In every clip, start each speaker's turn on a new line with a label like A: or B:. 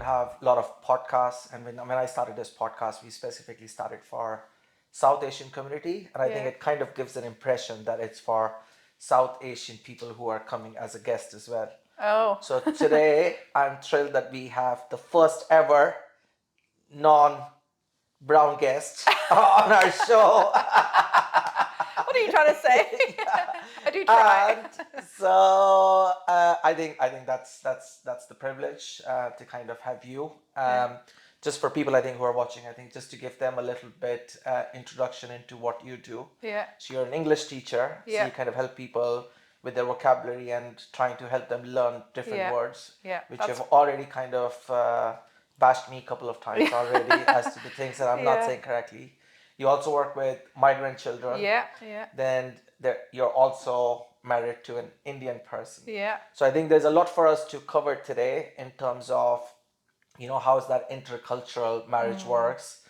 A: have a lot of podcasts, and when I started this podcast, we specifically started for South Asian community, and I think it kind of gives an impression that it's for South Asian people who are coming as a guest as well.
B: Oh.
A: So today, I'm thrilled that we have the first ever non-brown guest on our show.
B: What are you trying to say? I do try.
A: And so I think that's the privilege to kind of have you. Just for people I think who are watching, I think just to give them a little bit introduction into what you do.
B: Yeah.
A: So you're an English teacher. So you kind of help people with their vocabulary and trying to help them learn different words.
B: Yeah.
A: Which you've already kind of bashed me a couple of times already as to the things that I'm not saying correctly. You also work with migrant children.
B: Yeah.
A: Then you're also married to an Indian person.
B: Yeah.
A: So I think there's a lot for us to cover today in terms of, how is that intercultural marriage works,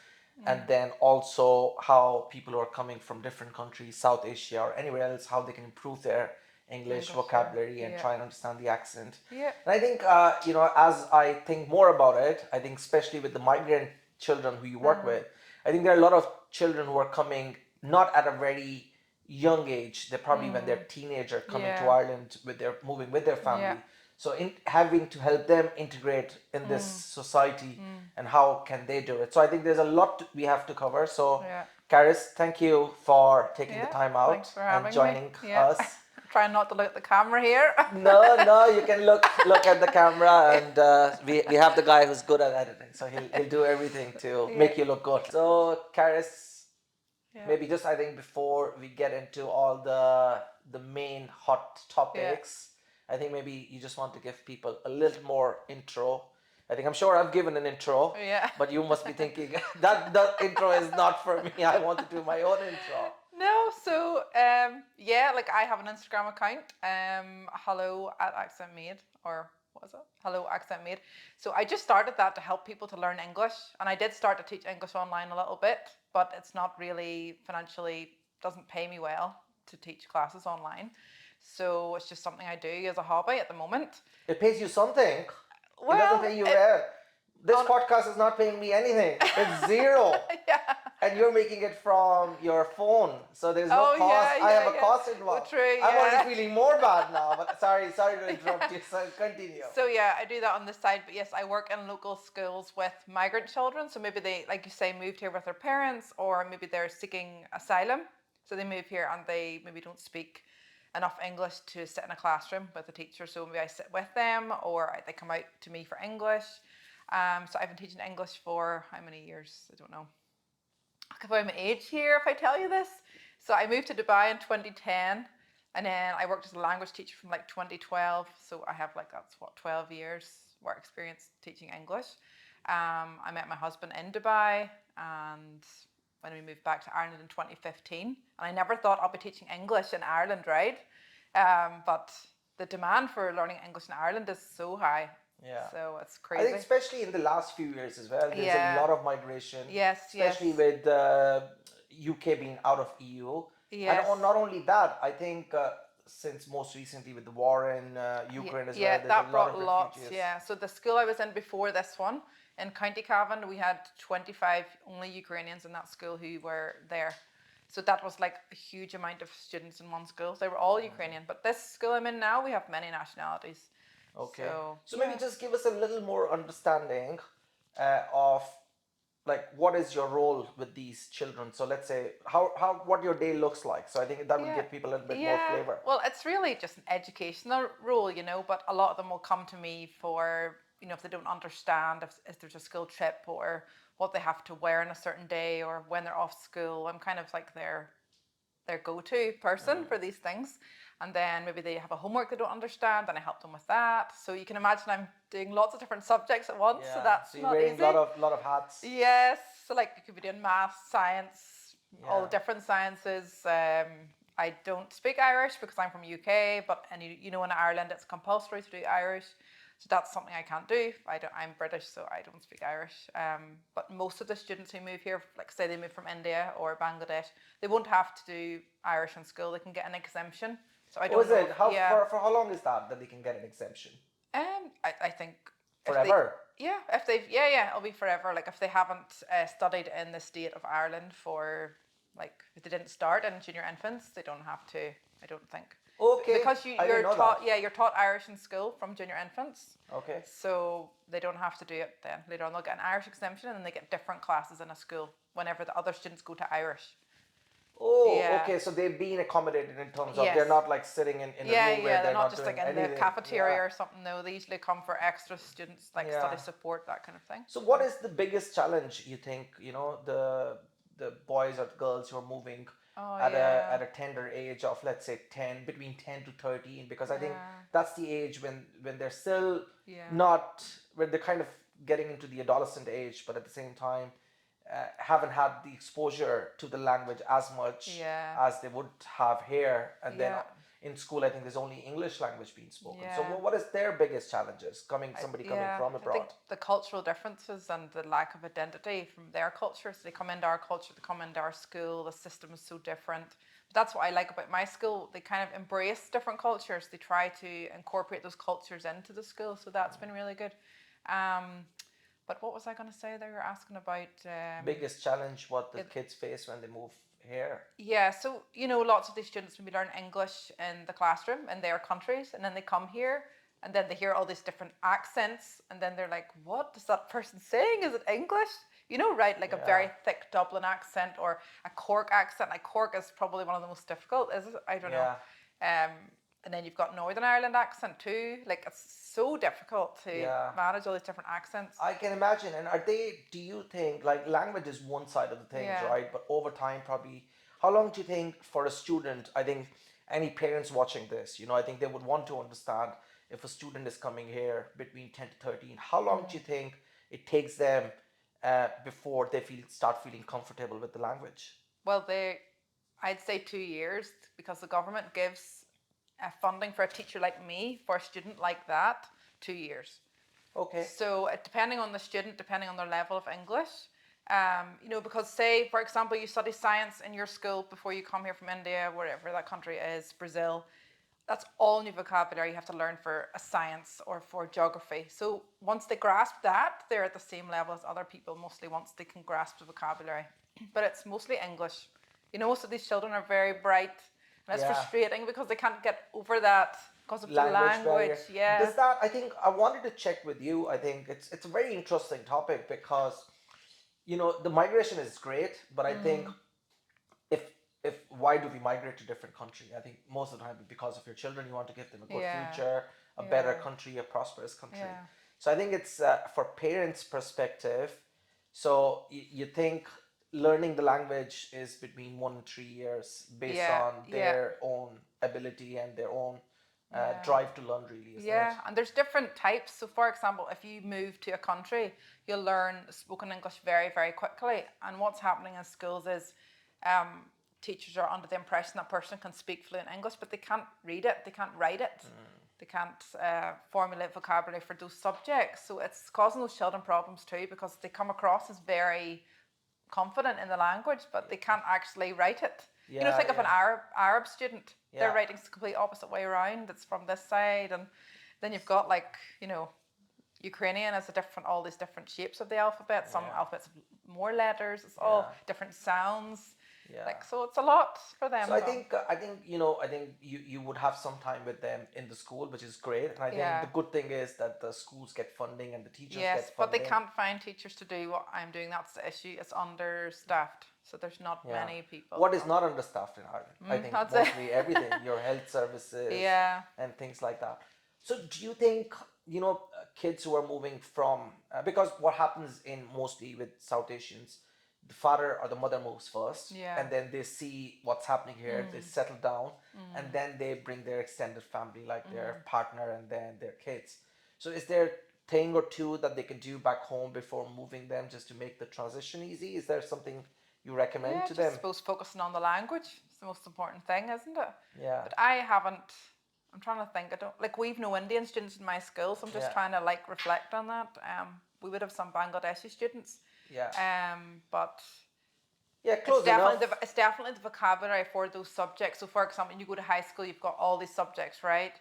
A: and then also how people who are coming from different countries, South Asia or anywhere else, how they can improve their English vocabulary and try and understand the accent.
B: Yeah.
A: And I think, as I think more about it, I think especially with the migrant children who you work with, I think there are a lot of children who are coming not at a very young age. They're probably when they're teenager coming to Ireland moving with their family. So in having to help them integrate in this society and how can they do it. So I think there's a lot we have to cover. So Carys, thank you for taking the time out and joining us.
B: Trying not to look at the camera here.
A: No, you can look at the camera, and we have the guy who's good at editing, so he'll do everything to make you look good. So Carys, maybe just I think before we get into all the main hot topics, I think maybe you just want to give people a little more intro. I think I'm sure I've given an intro, but you must be thinking that the intro is not for me. I want to do my own intro.
B: No, so like I have an Instagram account, hello at accent made, or what is it? Hello accent made. So I just started that to help people to learn English, and I did start to teach English online a little bit, but it's not really financially, doesn't pay me well to teach classes online. So it's just something I do as a hobby at the moment.
A: It pays you something.
B: Well,
A: it doesn't pay you well. This podcast is not paying me anything. It's zero. And you're making it from your phone, so there's no cost. I have a cost involved.
B: True,
A: I'm already feeling more bad now, but sorry to interrupt you. So continue.
B: So I do that on the side, but yes, I work in local schools with migrant children. So maybe they, like you say, moved here with their parents, or maybe they're seeking asylum. So they move here and they maybe don't speak enough English to sit in a classroom with a teacher. So maybe I sit with them, or they come out to me for English. So I've been teaching English for how many years? I don't know. I could find my age here if I tell you this. So I moved to Dubai in 2010, and then I worked as a language teacher from like 2012. So I have 12 years work experience teaching English. I met my husband in Dubai, and when we moved back to Ireland in 2015, and I never thought I'd be teaching English in Ireland, right? But the demand for learning English in Ireland is so high.
A: Yeah.
B: So it's crazy.
A: I think especially in the last few years as well, there's a lot of migration.
B: Yes,
A: especially with UK being out of EU.
B: Yes.
A: And not only that, I think since most recently with the war in Ukraine as well, there's
B: that
A: a
B: brought
A: lot of
B: lots.
A: refugees.
B: Yeah, so the school I was in before this one, in County Cavan, we had 25 only Ukrainians in that school who were there. So that was like a huge amount of students in one school. They were all Ukrainian. But this school I'm in now, we have many nationalities.
A: Okay. So maybe just give us a little more understanding of what is your role with these children. So let's say what your day looks like. So I think that would give people a little bit more flavor.
B: Well, it's really just an educational role, but a lot of them will come to me for, if they don't understand if there's a school trip or what they have to wear on a certain day or when they're off school. I'm kind of like their go-to person for these things. And then maybe they have a homework they don't understand, and I help them with that. So you can imagine I'm doing lots of different subjects at once. So that's
A: you're wearing a lot of hats.
B: Yes. So you could be doing math, science, all the different sciences. I don't speak Irish because I'm from UK, but in Ireland it's compulsory to do Irish. So that's something I can't do. I'm British, so I don't speak Irish. But most of the students who move here, say they move from India or Bangladesh, they won't have to do Irish in school. They can get an exemption. So I don't know.
A: For how long is that they can get an exemption?
B: I think
A: forever.
B: Yeah, if they've it'll be forever. Like if they haven't studied in the state of Ireland for like if they didn't start in junior infants, they don't have to. I don't think.
A: Okay,
B: Because
A: I didn't
B: you're
A: know that.
B: taught you're taught Irish in school from junior infants,
A: Okay.
B: so they don't have to do it then later on. They'll get an Irish exemption and then they get different classes in a school whenever the other students go to Irish.
A: Oh,
B: Yeah.
A: okay. So they've been accommodated in terms of they're
B: Yes.
A: not like sitting in a room where
B: They're
A: they're
B: not
A: not
B: just like
A: doing
B: in the
A: anything.
B: cafeteria
A: Yeah.
B: or something. No, they usually come for extra students, like study
A: Yeah.
B: support, that kind of thing.
A: So what is the biggest challenge you think, the boys or girls who are moving
B: Oh
A: at a
B: yeah.
A: at a tender age of, let's say, 10, between 10 to 13, because I think
B: Yeah.
A: that's the age when they're still
B: Yeah.
A: not, when they're kind of getting into the adolescent age, but at the same time haven't had the exposure to the language as much
B: Yeah.
A: as they would have here, and then
B: Yeah.
A: in school I think there's only English language being spoken. So
B: Yeah.
A: what is their biggest challenges somebody coming
B: Yeah,
A: from
B: I think
A: abroad?
B: the cultural differences and the lack of identity from their culture. So they come into our culture, they come into our school, the system is so different. But that's what I like about my school. They kind of embrace different cultures. They try to incorporate those cultures into the school. So that's been really good. But what was I going to say there? You're asking about.
A: Biggest challenge what the kids face when they move here?
B: Yeah, so lots of these students maybe learn English in the classroom in their countries, and then they come here, and then they hear all these different accents, and then they're like, "What is that person saying? Is it English?" Right? Like a very thick Dublin accent or a Cork accent. Like Cork is probably one of the most difficult, is it? I don't know. And then you've got Northern Ireland accent too. Like it's so difficult to manage all these different accents.
A: I can imagine. And do you think, like, language is one side of the things,
B: Yeah.
A: right? But over time, probably, how long do you think for a student, I think any parents watching this, I think they would want to understand if a student is coming here between 10 to 13, how long do you think it takes them before they start feeling comfortable with the language?
B: Well, I'd say 2 years because the government gives funding for a teacher like me for a student like that 2 years.
A: Okay.
B: So depending on the student, depending on their level of English, because say for example you study science in your school before you come here from India, wherever that country is, Brazil. That's all new vocabulary you have to learn for a science or for geography. So once they grasp that, they're at the same level as other people, mostly once they can grasp the vocabulary. But it's mostly English. Most of these children are very bright, and it's frustrating because they can't get over that because of the language.
A: Barrier.
B: Yeah.
A: Does that? I think I wanted to check with you. I think it's a very interesting topic because the migration is great, but I think if why do we migrate to different country? I think most of the time because of your children, you want to give them a good future, a better country, a prosperous country.
B: Yeah.
A: So I think it's for parents' perspective. So you think learning the language is between 1 and 3 years based on their own ability and their own drive to learn, really, isn't it?
B: And there's different types. So, for example, if you move to a country, you'll learn spoken English very, very quickly. And what's happening in schools is teachers are under the impression that person can speak fluent English, but they can't read it, they can't write it, they can't formulate vocabulary for those subjects. So it's causing those children problems too because they come across as very confident in the language, but they can't actually write it. Think of an Arab student. Their writing's the complete opposite way around. It's from this side, and then you've got Ukrainian has all these different shapes of the alphabet. Some alphabets have more letters. It's all different sounds. So it's a lot for them.
A: So I think you would have some time with them in the school, which is great. And I think the good thing is that the schools get funding and the teachers get funding.
B: But they can't find teachers to do what I'm doing. That's the issue. It's understaffed. So there's not many people.
A: What is not understaffed in Ireland? I think mostly everything, your health services and things like that. So do you think, kids who are moving from, because what happens in mostly with South Asians, the father or the mother moves first, and then they see what's happening here, they settle down, and then they bring their extended family, like their partner and then their kids. So is there a thing or two that they can do back home before moving them just to make the transition easy? Is there something you recommend to them?
B: I suppose focusing on the language is the most important thing, isn't it?
A: Yeah.
B: But I'm trying to think. I don't we've no Indian students in my school, so I'm just trying to reflect on that. We would have some Bangladeshi students. But
A: close enough.
B: It's definitely the vocabulary for those subjects. So, for example, when you go to high school, you've got all these subjects, right?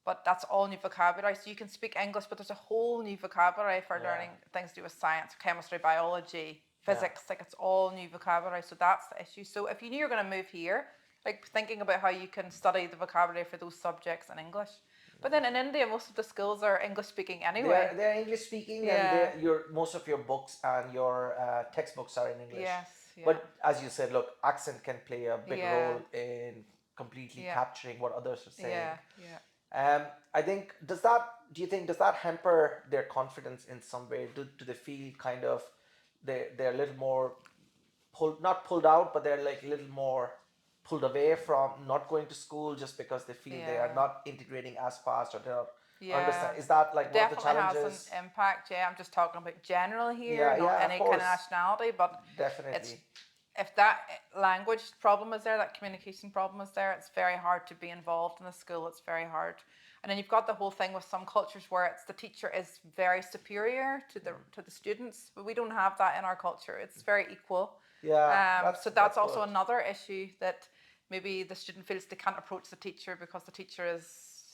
B: but that's all new vocabulary. So you can speak English, but there's a whole new vocabulary for
A: Yeah.
B: learning things to do with science, chemistry, biology,
A: Yeah.
B: physics. Like it's all new vocabulary. So that's the issue. So if you knew you're going to move here, like thinking about how you can study the vocabulary for those subjects in English. But then in India, most of the schools are English speaking anyway.
A: They're English speaking,
B: Yeah.
A: and most of your books and your textbooks are in English.
B: Yes. Yeah.
A: But as you said, look, accent can play a big
B: Yeah.
A: role in completely
B: Yeah.
A: capturing what others are saying.
B: Yeah. Yeah.
A: I think does that hamper their confidence in some way? Do they feel kind of they're a little more not pulled out, but they're like a little more pulled away from not going to school just because they feel they are
B: Yeah.
A: not integrating as fast or they're not
B: Yeah.
A: understand. Is that like one of the
B: Definitely has
A: challenges?
B: an impact. Yeah, I'm just talking about general here,
A: Yeah,
B: not
A: yeah, of
B: any kind of
A: course.
B: nationality. But
A: Definitely.
B: if that language problem is there, that communication problem is there, it's very hard to be involved in the school. It's very hard. And then you've got the whole thing with some cultures where it's the teacher is very superior to the students, but we don't have that in our culture. It's very equal.
A: Yeah.
B: So that's also
A: good.
B: another issue that maybe the student feels they can't approach the teacher because the teacher is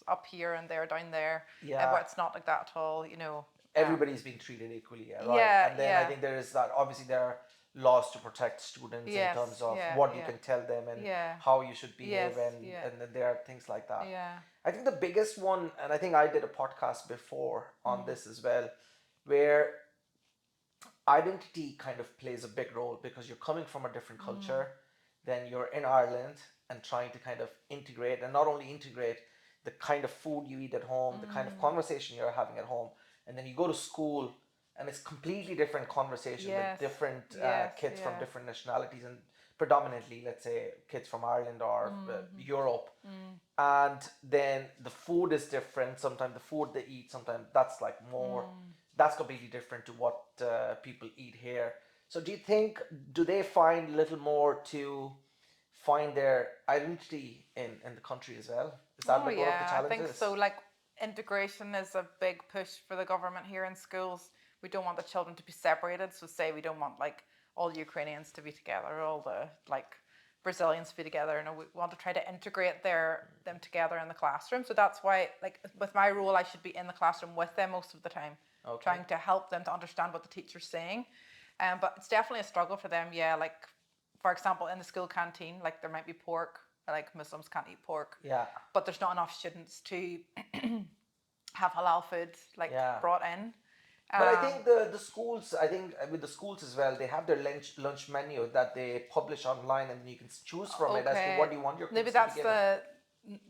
B: up here and they're down there.
A: Yeah.
B: But it's not like that at all, you know.
A: Everybody's being treated equally, yeah, right?
B: Yeah,
A: And then
B: yeah.
A: I think there is that obviously there are laws to protect students
B: Yes,
A: in terms of
B: yeah,
A: what you
B: yeah.
A: can tell them and
B: Yeah.
A: how you should behave
B: Yes,
A: and
B: yeah.
A: and then there are things like that.
B: Yeah.
A: I think the biggest one, and I think I did a podcast before on this as well, where identity kind of plays a big role because you're coming from a different culture, then you're in Ireland and trying to kind of integrate, and not only integrate the kind of food you eat at home, the kind of conversation you're having at home, and then you go to school and it's completely different conversation
B: Yes,
A: with different
B: yes,
A: kids from
B: yeah.
A: different nationalities and predominantly, let's say, kids from Ireland or Europe. And then the food is different. Sometimes the food they eat, sometimes that's like more, that's completely different to what people eat here. So do they find a little more to find their identity in the country as well? Is that like one of the
B: I
A: challenges?
B: think so. Like integration is a big push for the government here in schools. We don't want the children to be separated. So say we don't want like all Ukrainians to be together, all the like Brazilians to be together. You know, we want to try to integrate them together in the classroom. So that's why, like with my role, I should be in the classroom with them most of the time, trying to help them to understand what the teacher's saying. But it's definitely a struggle for them. Yeah, like for example, in the school canteen, like there might be pork. Like Muslims can't eat pork.
A: Yeah.
B: But there's not enough students to have halal food like brought in.
A: But I think the schools, I think with the schools as well, they have their lunch menu that they publish online, and you can choose from it as to what you want your kids
B: Maybe
A: to
B: that's
A: be given.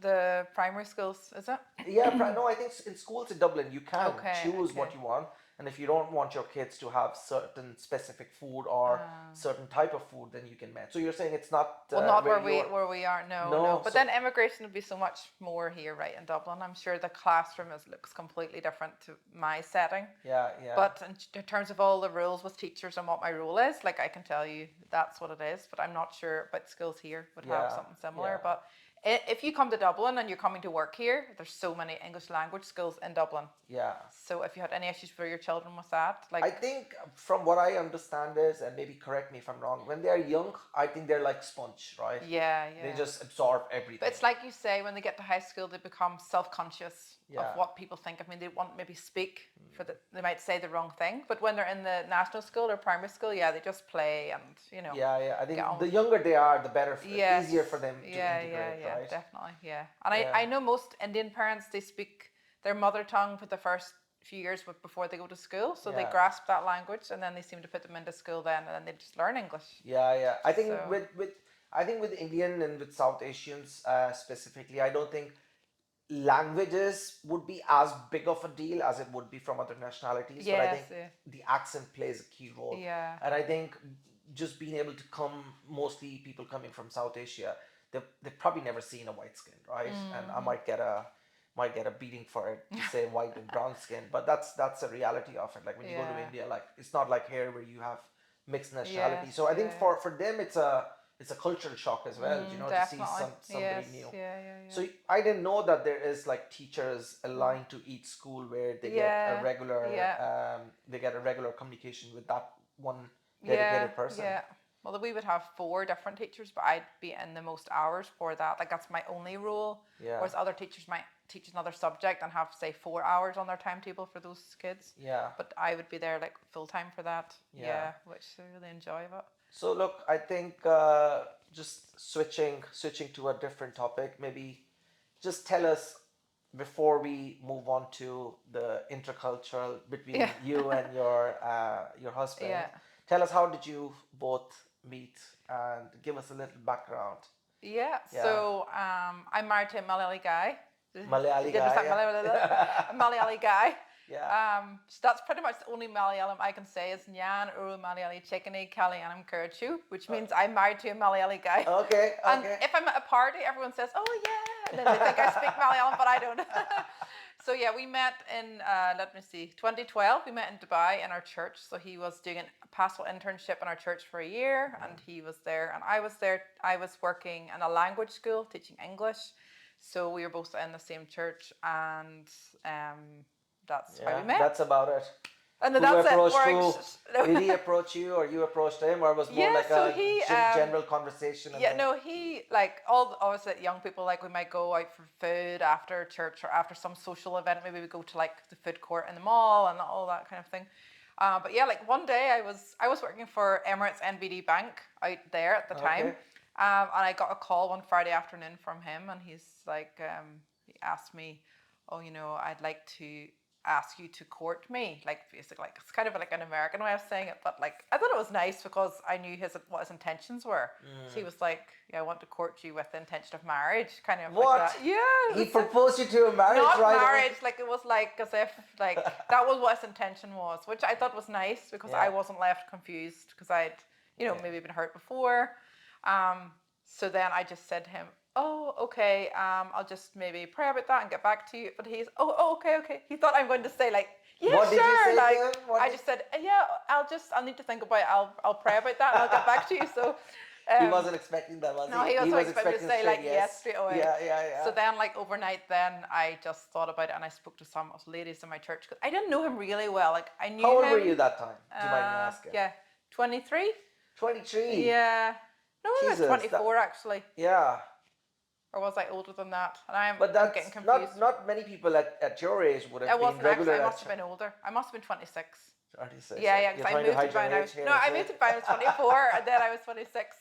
B: the primary schools, is it?
A: Yeah, no, I think in schools in Dublin you can choose what
B: okay.
A: you want, and if you don't want your kids to have certain specific food or certain type of food, then you can match. So you're saying it's not
B: Well, not where we are. No. But
A: so-
B: then immigration would be so much more here, right, in Dublin. I'm sure the classroom looks completely different to my setting.
A: Yeah.
B: But in terms of all the rules with teachers and what my role is, like I can tell you that's what it is. But I'm not sure about schools here would have something similar.
A: Yeah.
B: But if you come to Dublin and you're coming to work here, there's so many English language schools in Dublin.
A: Yeah.
B: So if you had any issues for your children with that, like
A: I think from what I understand is, and maybe correct me if I'm wrong, when they're young, I think they're like sponge, right?
B: yeah.
A: They just absorb everything.
B: But it's like you say, when they get to high school, they become self-conscious of what people think. I mean, they won't maybe speak they might say the wrong thing. But when they're in the national school or primary school, they just play and, you know.
A: Yeah. I think the younger they are, the better,
B: Yes.
A: easier for them to integrate,
B: yeah,
A: right?
B: definitely, yeah. And I know most Indian parents, they speak their mother tongue for the first few years before they go to school, so they grasp that language, and then they seem to put them into school then, and then they just learn English.
A: Yeah. I think
B: So-
A: with Indian and with South Asians specifically, I don't think languages would be as big of a deal as it would be from other nationalities. But I
B: Yes,
A: think the accent plays a key role.
B: Yeah.
A: And I think just being able to come, mostly people coming from South Asia, they've probably never seen a white skin, right? And I might get a beating for it to say white and brown skin, but that's a reality of it. Like when you go to India, like it's not like here where you have mixed nationality.
B: Yes,
A: So I think for them it's a cultural shock as well, you know,
B: definitely.
A: to see somebody
B: Yes,
A: new.
B: Yeah.
A: So I didn't know that there is like teachers aligned to each school where they get a regular they get a regular communication with that one dedicated person.
B: Yeah. Well, we would have 4 different teachers, but I'd be in the most hours for that. Like that's my only role.
A: Yeah.
B: Whereas other teachers might teach another subject and have, say, 4 hours on their timetable for those kids.
A: Yeah.
B: But I would be there like full time for that.
A: Yeah.
B: Yeah, which I really enjoy it.
A: So look, I think just switching to a different topic, maybe just tell us before we move on to the intercultural between
B: Yeah.
A: you and your husband.
B: Yeah.
A: Tell us, how did you both meet, and give us a little background.
B: Yeah.
A: Yeah.
B: So I'm married to a Malayali guy.
A: Malayali guy.
B: A Malayali guy.
A: Yeah.
B: So that's pretty much the only Malayalam I can say is Nyan Uru Malayali Chikani Kalyanam Kurchu, which means I'm married to a Malayali guy.
A: Okay.
B: And if I'm at a party, everyone says, "Oh yeah," and then they think I speak Malayalam, but I don't. So yeah, we met in 2012. We met in Dubai in our church. So he was doing a pastoral internship in our church for a year, and he was there, and I was there. I was working in a language school teaching English. So we were both in the same church, and that's how we met.
A: That's about it.
B: And then that's
A: it. Did he approach you, or you approached him, or was it more like a general conversation?
B: He like obviously young people, like we might go out for food after church or after some social event. Maybe we go to like the food court in the mall and all that kind of thing. But yeah, like one day I was working for Emirates NBD Bank out there at the time, and I got a call one Friday afternoon from him, and he's like, he asked me, "Oh, I'd like to ask you to court me," like basically, like it's kind of like an American way of saying it, but like I thought it was nice because I knew what his intentions were. So he was like, "Yeah, I want to court you with the intention of marriage," kind of
A: what?
B: Like that. Yeah,
A: he proposed you to a marriage,
B: not
A: right?
B: Marriage, like it was like as if like that was what his intention was, which I thought was nice because I wasn't left confused because I'd maybe been hurt before. So then I just said to him, "Oh, okay. I'll just maybe pray about that and get back to you." But he's, okay. He thought I'm going to say like, "Yeah,
A: what
B: sure."
A: Did you say
B: like
A: to him?
B: I just said, "Yeah, I'll need to think about it. I'll pray about that and I'll get back to you." So
A: he wasn't expecting that, was he?
B: No, he was expecting to say like yes straight away.
A: Yeah.
B: So then like overnight, then I just thought about it and I spoke to some of the ladies in my church because I didn't know him really well. Like I knew him.
A: How old were you that time? Do you mind me asking?
B: Yeah, 23.
A: 23.
B: Yeah. No, I was 24 actually.
A: Yeah.
B: Or was I older than that? And
A: But
B: I'm getting confused.
A: Not many people at your age would have been regular.
B: I must have been older. I must have been 26.
A: 26.
B: Yeah, because I moved to Dubai. I moved to Dubai. I was 24, and then I was 26.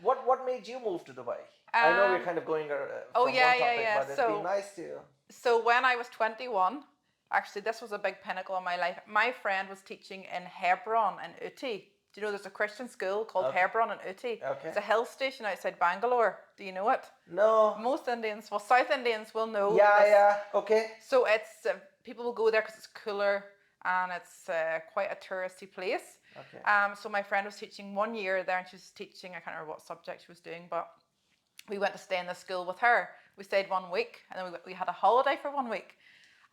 A: What made you move to Dubai? I know we're kind of going from one topic, but it'd be nice to.
B: So when I was 21, actually, this was a big pinnacle in my life. My friend was teaching in Hebron in Uti. Do you know there's a Christian school called Hebron in Uti?
A: Okay.
B: It's a hill station outside Bangalore. Do you know it?
A: No.
B: Most Indians, South Indians will know.
A: Yeah. Okay.
B: So it's people will go there because it's cooler and it's quite a touristy place.
A: Okay.
B: So my friend was teaching 1 year there, and she was teaching, I can't remember what subject she was doing, but we went to stay in the school with her. We stayed 1 week, and then we had a holiday for 1 week.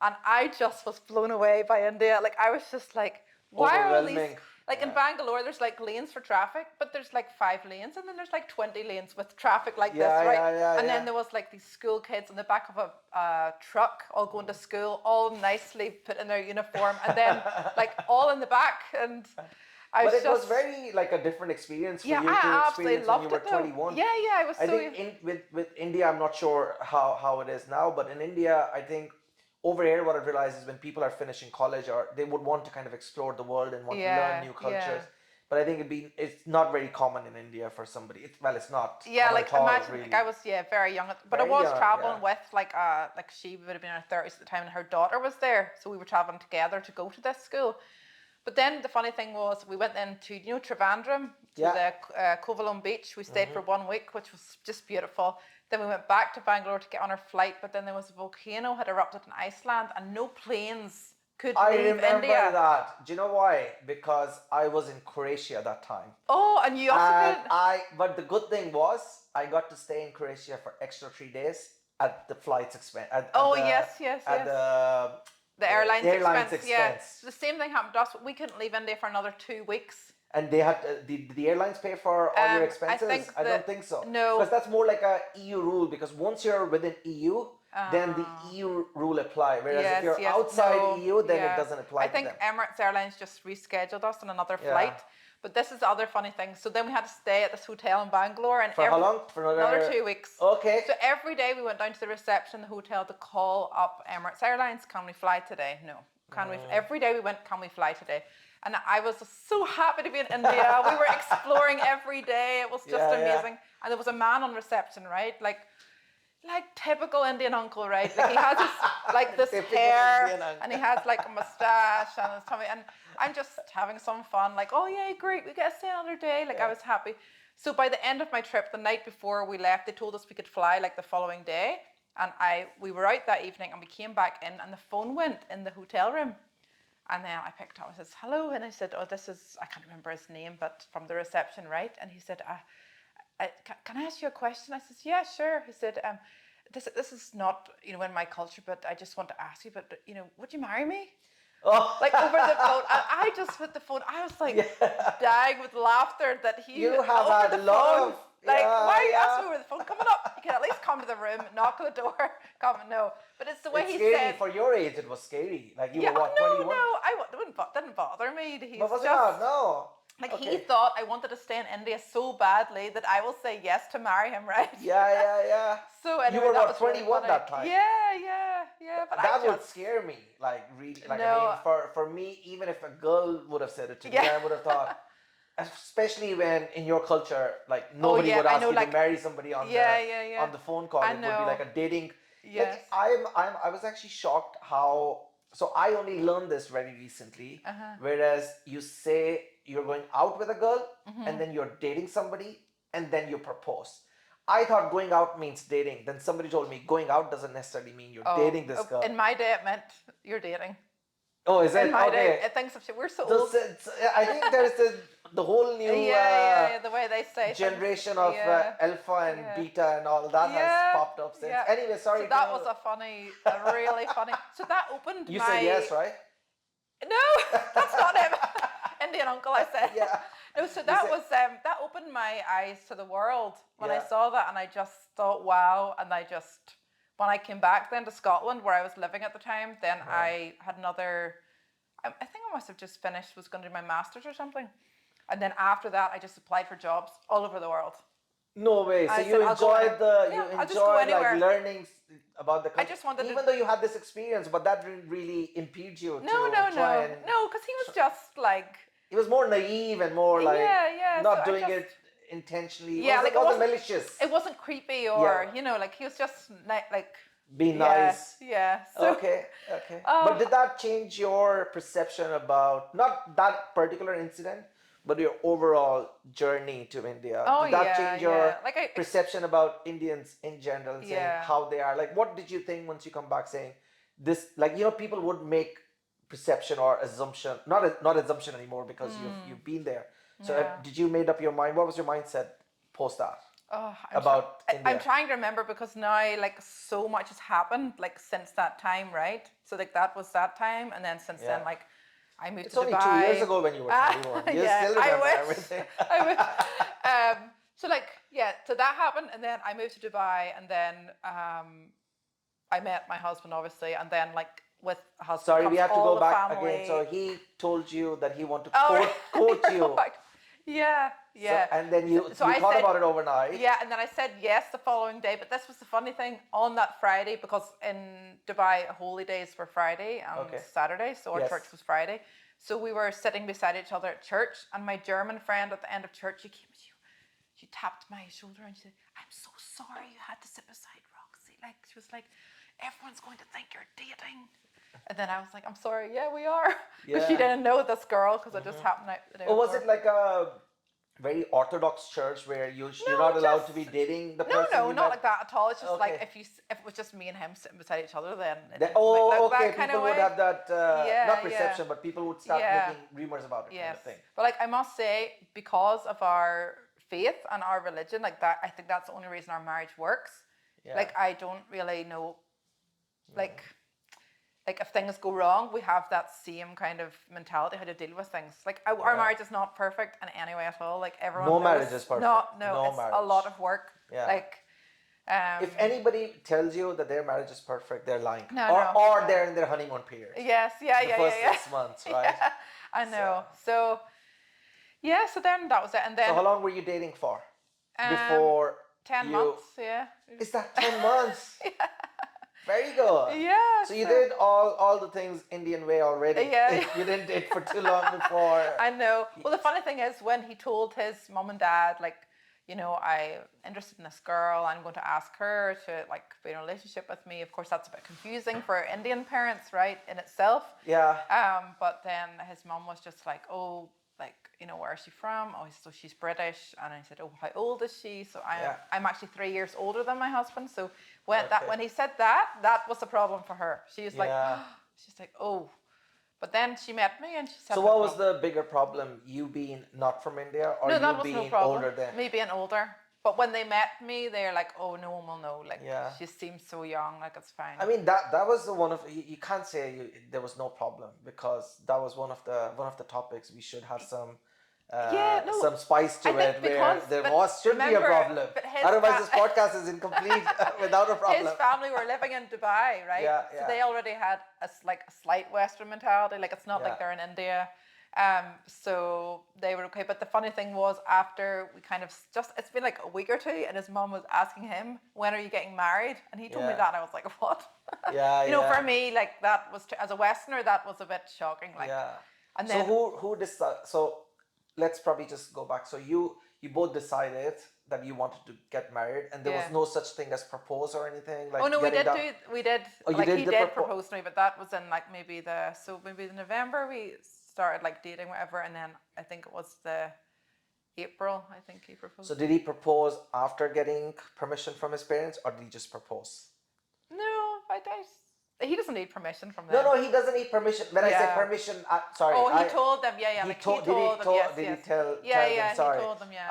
B: And I just was blown away by India. Like I was just like, why are all these... Like in Bangalore, there's like lanes for traffic, but there's like 5 lanes, and then there's like 20 lanes with traffic like this, right? And then there was like these school kids in the back of a truck, all going to school, all nicely put in their uniform, and then like all in the back. And
A: it was very like a different experience for you to experience when you were 21.
B: Yeah, I was.
A: I think with India, I'm not sure how it is now, but in India, I think. Over here, what I realize is when people are finishing college, or they would want to kind of explore the world and want to learn new cultures. But I think it's not very common in India for somebody. It's not.
B: Yeah, like imagine,
A: really.
B: like I was very young, but I was traveling with like she would have been in her 30s at the time, and her daughter was there, so we were traveling together to go to this school. But then the funny thing was, we went into Trivandrum to the Kovalam beach. We stayed for 1 week, which was just beautiful. Then we went back to Bangalore to get on our flight, but then there was a volcano had erupted in Iceland, and no planes could leave India. I remember
A: that. Do you know why? Because I was in Croatia that time.
B: Oh, and you also did.
A: But the good thing was, I got to stay in Croatia for extra 3 days at the flight's expense.
B: The airline's expense. Yeah. So the same thing happened to us. We couldn't leave India for another 2 weeks.
A: And they had did the airlines pay for all your expenses? I don't think so.
B: No,
A: because that's more like a EU rule. Because once you're within EU, then the EU rule apply. Whereas if you're outside EU, then it doesn't apply.
B: I think Emirates Airlines just rescheduled us on another flight. But this is the other funny thing. So then we had to stay at this hotel in Bangalore, and
A: For how long? For
B: another 2 weeks.
A: Okay.
B: So every day we went down to the reception in the hotel to call up Emirates Airlines. Can we fly today? No. Can we? Every day we went. Can we fly today? And I was so happy to be in India. We were exploring every day. It was just amazing. And there was a man on reception, right? Like typical Indian uncle, right? Like he has this hair, and he has like a mustache and his tummy, and I'm just having some fun. Like, oh yeah, great, we get to stay another day. Like I was happy. So by the end of my trip, the night before we left, they told us we could fly like the following day, and we were out that evening, and we came back in, and the phone went in the hotel room. And then I picked up, I said, hello. And I said, oh, this is, I can't remember his name, but from the reception, right? And he said, can I ask you a question? I said, yeah, sure. He said, this is not, in my culture, but I just want to ask you, but, would you marry me?
A: Oh.
B: Like over the phone. I just with the phone, I was like dying with laughter that he
A: You have
B: over
A: had
B: the
A: love.
B: phone. Like, why are you asking me over the phone? Coming up, you can at least come to the room, knock on the door, come. No, but it's the way
A: It's
B: he
A: scary.
B: said.
A: For your age, it was scary. Like you were what,
B: no,
A: 21?
B: didn't bother me. He's
A: But was it
B: just
A: not? No.
B: like
A: Okay.
B: he thought I wanted to stay in India so badly that I will say yes to marry him, right?
A: Yeah.
B: So anyway,
A: you were
B: that
A: not
B: was
A: 21
B: really funny.
A: that time.
B: Yeah. But
A: that
B: I
A: would
B: just
A: scare me. Like really. Like
B: No.
A: I mean, for me, even if a girl would have said it to me,
B: Yeah.
A: I would have thought. Especially when in your culture, like nobody would ask you to marry somebody on the phone call. It would be like a dating.
B: Yes.
A: Like I was actually shocked how. So I only learned this very recently. Whereas you say you're going out with a girl and then you're dating somebody and then you propose. I thought going out means dating. Then somebody told me going out doesn't necessarily mean you're dating this girl.
B: In my day, it meant you're dating.
A: Oh, is it?
B: In my
A: Okay.
B: day, things have changed. We're so old.
A: I think there's the whole new
B: the way they say
A: generation of alpha and beta and all that has popped up since. Anyway, sorry.
B: So that was a really funny. So that opened
A: You
B: my.
A: said yes, right?
B: No, that's not him. Indian uncle, I said.
A: Yeah.
B: No, so that was that opened my eyes to the world when I saw that, and I just thought, wow, and when I came back then to Scotland where I was living at the time, then I had another. I think I must have just finished, was going to do my master's or something, and then after that I just applied for jobs all over the world.
A: No way. So you enjoyed like learning about the country.
B: I just wanted
A: even though you had this experience, but that didn't really impede you
B: No, because he was just like.
A: He was more naive and more like not doing it intentionally.
B: Yeah,
A: it wasn't malicious.
B: It wasn't creepy or like he was just like
A: being nice.
B: Yeah. So,
A: okay. But did that change your perception about not that particular incident, but your overall journey to India? Did that change your perception about Indians in general and saying how they are? Like, what did you think once you come back saying this? Like, people would make perception or assumption, not assumption anymore because you've been there. So did you made up your mind? What was your mindset post that? About India?
B: I'm trying to remember because now like so much has happened like since that time, right? So like that was that time, and then since then like I moved to Dubai.
A: It's only 2 years ago when you were 21. You still remember everything.
B: I wish. So like so that happened, and then I moved to Dubai, and then I met my husband obviously, and then like with husband.
A: Sorry, we have to go back
B: family.
A: again. So he told you that he wanted to court you.
B: Yeah.
A: So, and then you thought about it overnight.
B: Yeah, and then I said yes the following day. But this was the funny thing on that Friday, because in Dubai, holy days were Friday and Saturday, so our church was Friday. So we were sitting beside each other at church, and my German friend at the end of church, she tapped my shoulder and she said, "I'm so sorry you had to sit beside Roxy." Like she was like, "Everyone's going to think you're dating." And then I was like, "I'm sorry, yeah, we are." Because she didn't know this girl, because it just happened the day before.
A: Was it like a very orthodox church where you're not allowed to be dating the person?
B: No, not like that at all. It's just like if it was just me and him sitting beside each other, then
A: people would have that not perception, but people would start making rumors about it.
B: Yes,
A: kind of thing.
B: But like I must say, because of our faith and our religion, like that, I think that's the only reason our marriage works. Yeah. Like I don't really know, like if things go wrong, we have that same kind of mentality how to deal with things. Like our marriage is not perfect in any way at all. Like everyone knows,
A: marriage is perfect.
B: No, it's a lot of work.
A: Yeah.
B: Like
A: if anybody tells you that their marriage is perfect, they're lying. Or they're in their honeymoon period.
B: Yes,
A: the first 6 months, right?
B: Yeah, I know. So Yeah, so then that was it. And
A: So
B: then
A: how long were you dating for
B: um,
A: before
B: 10
A: you?
B: months, yeah.
A: Is that 10 months? Very good.
B: Yeah,
A: So you
B: so
A: did all the things Indian way already.
B: yeah.
A: You didn't date for too long before.
B: I know. Well, the funny thing is when he told his mom and dad, like, I'm interested in this girl, I'm going to ask her to like be in a relationship with me. Of course, that's a bit confusing for Indian parents, right, in itself.
A: Yeah.
B: But then his mom was just like, oh, like, where is she from? Oh, so she's British. And I said, oh, how old is she? So I'm actually 3 years older than my husband. So when he said that was the problem for her. She was like,
A: Yeah.
B: she's like, oh. But then she met me and she said,
A: So
B: no
A: what was
B: problem.
A: the bigger problem? You being not from India or
B: No,
A: you
B: that was no
A: being
B: problem.
A: older than?
B: Me being older. But when they met me, they're like, oh, no one will know. Like,
A: Yeah.
B: she seems so young. Like, it's fine.
A: I mean that was the one of you can't say there was no problem because that was one of the topics we should have
B: Yeah, no,
A: some spice to
B: I think
A: it where
B: because
A: there
B: but
A: should be a
B: remember,
A: problem.
B: but
A: Otherwise, this podcast is incomplete without a problem.
B: his family were living in Dubai, right?
A: Yeah,
B: So
A: yeah.
B: they already had a slight Western mentality. Like, it's not
A: Yeah.
B: like they're in India. So they were okay. But the funny thing was, after we kind of it's been like a week or two, and his mom was asking him, when are you getting married? And he told me
A: Yeah.
B: that, and I was like, what?
A: Yeah, yeah.
B: For me, like, that was, as a Westerner, that was a bit shocking. Like,
A: Yeah.
B: and
A: So
B: then,
A: who decided? So let's probably just go back. So you both decided that you wanted to get married, and there was
B: Yeah.
A: no such thing as propose or anything like.
B: oh no,
A: getting down.
B: we did,
A: Oh, you
B: like,
A: did
B: he
A: the
B: did propose to me, but that was in like maybe maybe November we started like dating, whatever, and then I think it was the April, I think he proposed.
A: So did he propose after getting permission from his parents, or did he just propose?
B: No, I don't. He doesn't need permission from
A: No,
B: them.
A: no, he doesn't need permission. When I say
B: Yeah.
A: permission, sorry.
B: Oh, he told them, yeah,
A: He
B: like
A: told.
B: he told them, yes,
A: Did
B: yes.
A: he tell
B: Yeah,
A: them?
B: yeah,
A: Sorry,
B: he told them, yeah.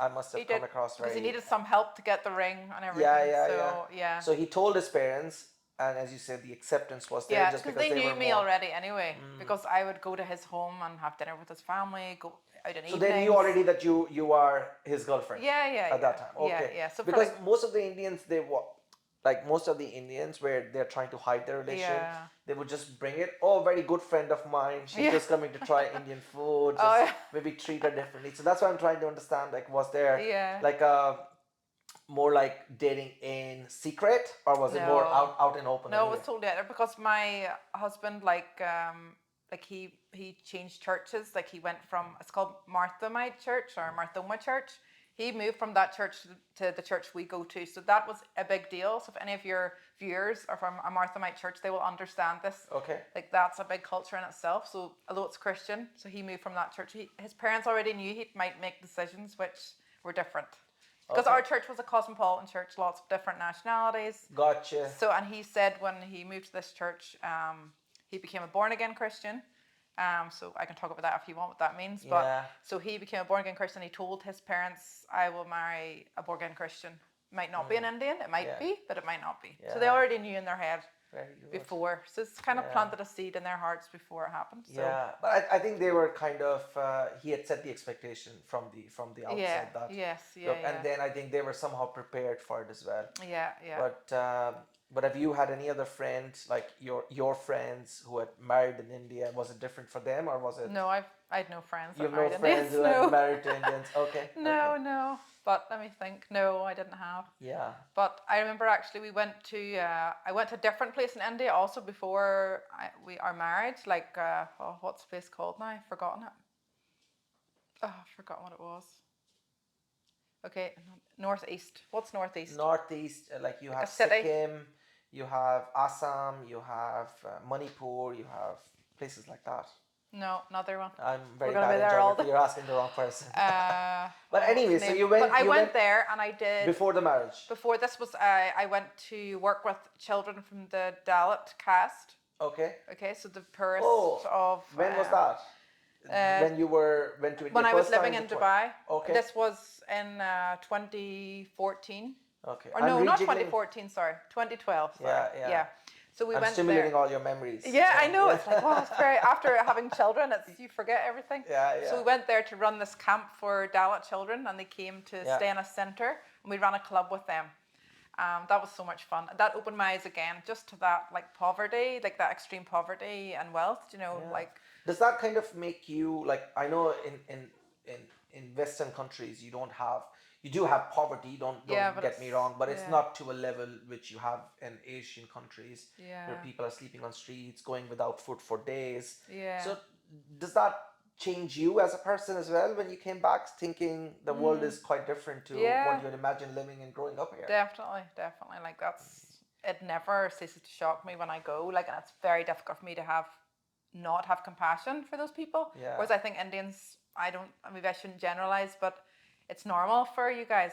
A: I must
B: He
A: have
B: did,
A: come across
B: because
A: very.
B: he needed some help to get the ring and everything.
A: Yeah, yeah,
B: so,
A: yeah.
B: yeah.
A: So he told his parents, and as you said, the acceptance was there
B: Yeah,
A: just
B: because
A: because
B: they
A: they
B: knew
A: were
B: me
A: more.
B: already anyway. Because I would go to his home and have dinner with his family, go out in
A: So
B: evenings.
A: they knew already that you are his girlfriend.
B: Yeah, yeah,
A: At that time,
B: yeah,
A: okay.
B: yeah. So
A: because most of the Indians like most of the Indians where they're trying to hide their relation,
B: Yeah.
A: they would just bring it. Oh, very good friend of mine. She's
B: Yeah.
A: just coming to try Indian food. Just
B: Oh, yeah.
A: maybe treat her differently. So that's what I'm trying to understand. Like, was there
B: Yeah.
A: like a more like dating in secret, or was it more
B: No.
A: out and open?
B: No, it
A: anyway?
B: was totally other, because my husband, like he changed churches. Like, he went from, it's called Marthamite Church or Marthoma Church. He moved from that church to the church we go to. So that was a big deal. So if any of your viewers are from a Marthamite church, they will understand this.
A: Okay.
B: Like, that's a big culture in itself. So although it's Christian, so he moved from that church. His parents already knew he might make decisions which were different. Because
A: Okay.
B: our church was a cosmopolitan church, lots of different nationalities.
A: Gotcha.
B: So, and he said when he moved to this church, he became a born again Christian. So I can talk about that if you want, what that means. But
A: Yeah.
B: so he became a born again Christian. He told his parents, "I will marry a born again Christian. Might not be an Indian, it might
A: Yeah.
B: be, but it might not be."
A: Yeah.
B: So they already knew in their head
A: Very good.
B: before. So it's kind of
A: Yeah.
B: planted a seed in their hearts before it happened. So
A: Yeah, but I think they were kind of he had set the expectation from the outset
B: yeah,
A: that
B: yes, yeah,
A: look,
B: yeah,
A: and then I think they were somehow prepared for it as well.
B: yeah, yeah.
A: But have you had any other friends like your friends who had married in India? Was it different for them, or was it?
B: No, I had no friends.
A: You
B: that
A: have no
B: married
A: friends
B: Indians,
A: who
B: no.
A: had married to Indians. Okay.
B: No,
A: Okay.
B: no. But let me think. No, I didn't have.
A: Yeah.
B: But I remember actually I went to a different place in India also before we are married. Like, what's the place called now? I've forgotten it. Oh, I've forgotten what it was. Okay, northeast. What's northeast?
A: Northeast, like you have
B: a city.
A: Sikkim, you have Assam, you have Manipur, you have places like that.
B: No, another one.
A: I'm very
B: We're gonna
A: bad
B: be
A: in
B: there all
A: geography.
B: day.
A: You're asking the wrong person. But
B: What's
A: anyway,
B: the
A: so
B: name?
A: you went.
B: But I
A: you
B: went there and I did.
A: before the marriage.
B: Before this was, I went to work with children from the Dalit caste.
A: Okay.
B: Okay, so the poorest
A: Oh,
B: of.
A: when was that? When you went to India
B: When I was
A: first time
B: living in
A: before?
B: Dubai.
A: Okay.
B: This was in 2014.
A: Okay.
B: Or
A: I'm
B: no, not
A: rejiggling-
B: 2014, sorry. 2012, sorry.
A: Yeah.
B: So we
A: I'm
B: went
A: stimulating
B: there.
A: all your memories.
B: Yeah, I know. It's like, wow, it's very, after having children, you forget everything.
A: Yeah.
B: So we went there to run this camp for Dalit children, and they came to
A: Yeah.
B: stay in a centre, and we ran a club with them. That was so much fun. That opened my eyes again just to that, like, poverty, like that extreme poverty and wealth,
A: Yeah.
B: like.
A: Does that kind of make you like? I know in Western countries, you do have poverty.
B: Yeah,
A: Don't
B: but
A: get me
B: it's
A: wrong, but it's
B: yeah.
A: not to a level which you have in Asian countries where
B: Yeah.
A: people are sleeping on streets, going without food for days.
B: Yeah.
A: So does that change you as a person as well when you came back, thinking the world is quite different to what
B: Yeah.
A: you had imagined living and growing up here?
B: Definitely, definitely. Like that's it never ceases to shock me when I go. Like, and it's very difficult for me to not have compassion for those people.
A: Yeah.
B: Whereas I think Indians, maybe I shouldn't generalize, but it's normal for you guys.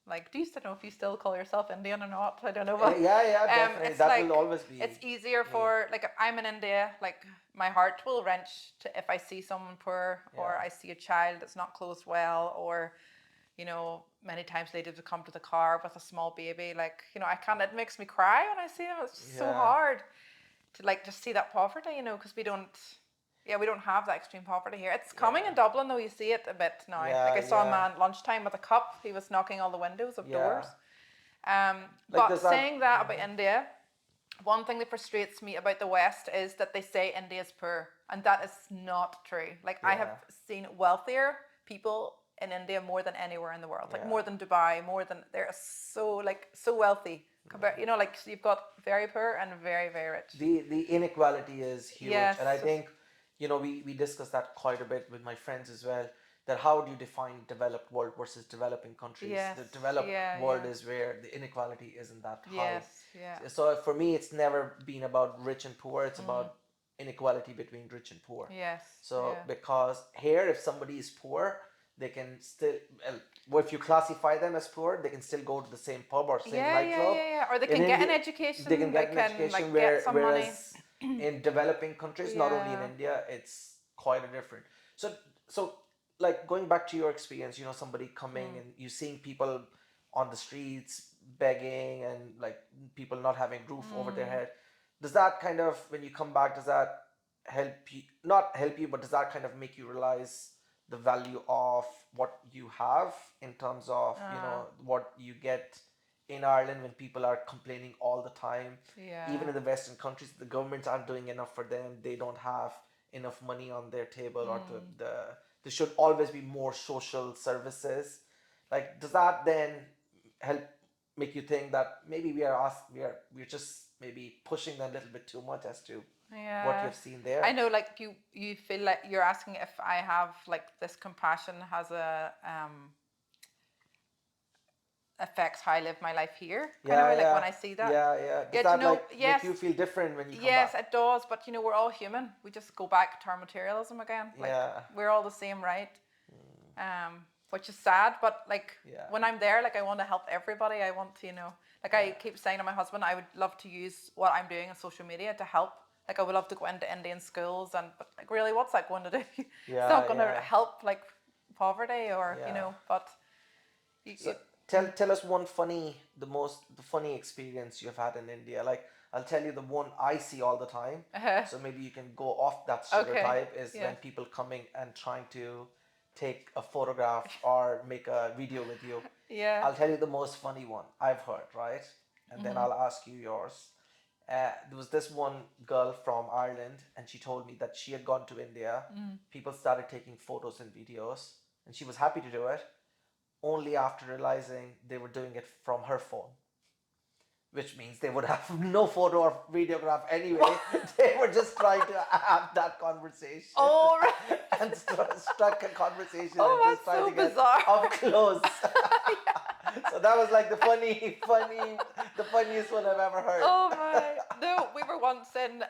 B: Like, do you still know if you still call yourself Indian or not? I don't know. But
A: Yeah, definitely.
B: it's
A: That
B: like
A: will always be
B: it's easier
A: me.
B: for like if I'm in India, like my heart will wrench to if I see someone poor or
A: Yeah.
B: I see a child that's not clothed well or many times they did come to the car with a small baby. Like, I can't, it makes me cry when I see them. It's just so
A: Yeah.
B: hard to like just see that poverty, because we don't have that extreme poverty here. It's coming in Dublin though, you see it a bit now.
A: Yeah,
B: Like I saw a
A: yeah.
B: man lunchtime with a cup, he was knocking all the windows of
A: Yeah.
B: doors.
A: Like,
B: But
A: does that-
B: saying that about India, one thing that frustrates me about the West is that they say India is poor, and that is not true. Like I have seen wealthier people in India more than anywhere in the world, like more than Dubai, they're so wealthy. Compared, like you've got very poor and very, very rich.
A: The inequality is huge,
B: Yes.
A: and I think we discussed that quite a bit with my friends as well. That how do you define developed world versus developing countries?
B: Yes,
A: The developed
B: yeah,
A: world
B: yeah.
A: is where the inequality isn't that high.
B: Yes, yeah.
A: So for me, it's never been about rich and poor. It's about inequality between rich and poor.
B: Yes.
A: So
B: yeah.
A: because here, if somebody is poor, they can still, well, if you classify them as poor, they can still go to the same pub or same nightclub.
B: Yeah. Or they
A: In
B: can get an
A: India,
B: education.
A: They can get an education,
B: like, get some
A: whereas in developing countries, not only in
B: Yeah.
A: India, it's quite a different. So like going back to your experience, somebody coming and you seeing people on the streets begging and like people not having roof over their head. Does that kind of, when you come back, does that help you, not help you, but does that kind of make you realize the value of what you have in terms of what you get in Ireland when people are complaining all the time?
B: Yeah.
A: Even in the Western countries, the governments aren't doing enough for them. They don't have enough money on their table, or there should always be more social services. Like, does that then help make you think that maybe we're just maybe pushing them a little bit too much as to what you've seen there?
B: I know, like you feel like you're asking if I have like this compassion has a affects how I live my life here. Kind of like when I see that.
A: Yeah. Does that make you feel different when you come
B: Yes,
A: back?
B: it does. But we're all human. We just go back to our materialism again. Like we're all the same, right? Which is sad. But like when I'm there, like I want to help everybody. I want to, like I keep saying to my husband, I would love to use what I'm doing on social media to help. Like I would love to go into Indian schools, but like really, what's that going to do? It's not going to help like poverty or but.
A: Tell us one the funny experience you've had in India. Like, I'll tell you the one I see all the time. So maybe you can go off that stereotype is when people coming and trying to take a photograph or make a video with you.
B: Yeah.
A: I'll tell you the most funny one I've heard, right? And then I'll ask you yours. There was this one girl from Ireland, and she told me that she had gone to India. People started taking photos and videos, and she was happy to do it, only after realizing they were doing it from her phone, which means they would have no photo or videograph anyway. They were just trying to have that conversation.
B: Oh, right.
A: And struck a conversation
B: Oh,
A: and just
B: that's
A: trying
B: so
A: to get
B: bizarre.
A: up close. So that was like the funniest one I've ever heard.
B: Oh my! No, we were once in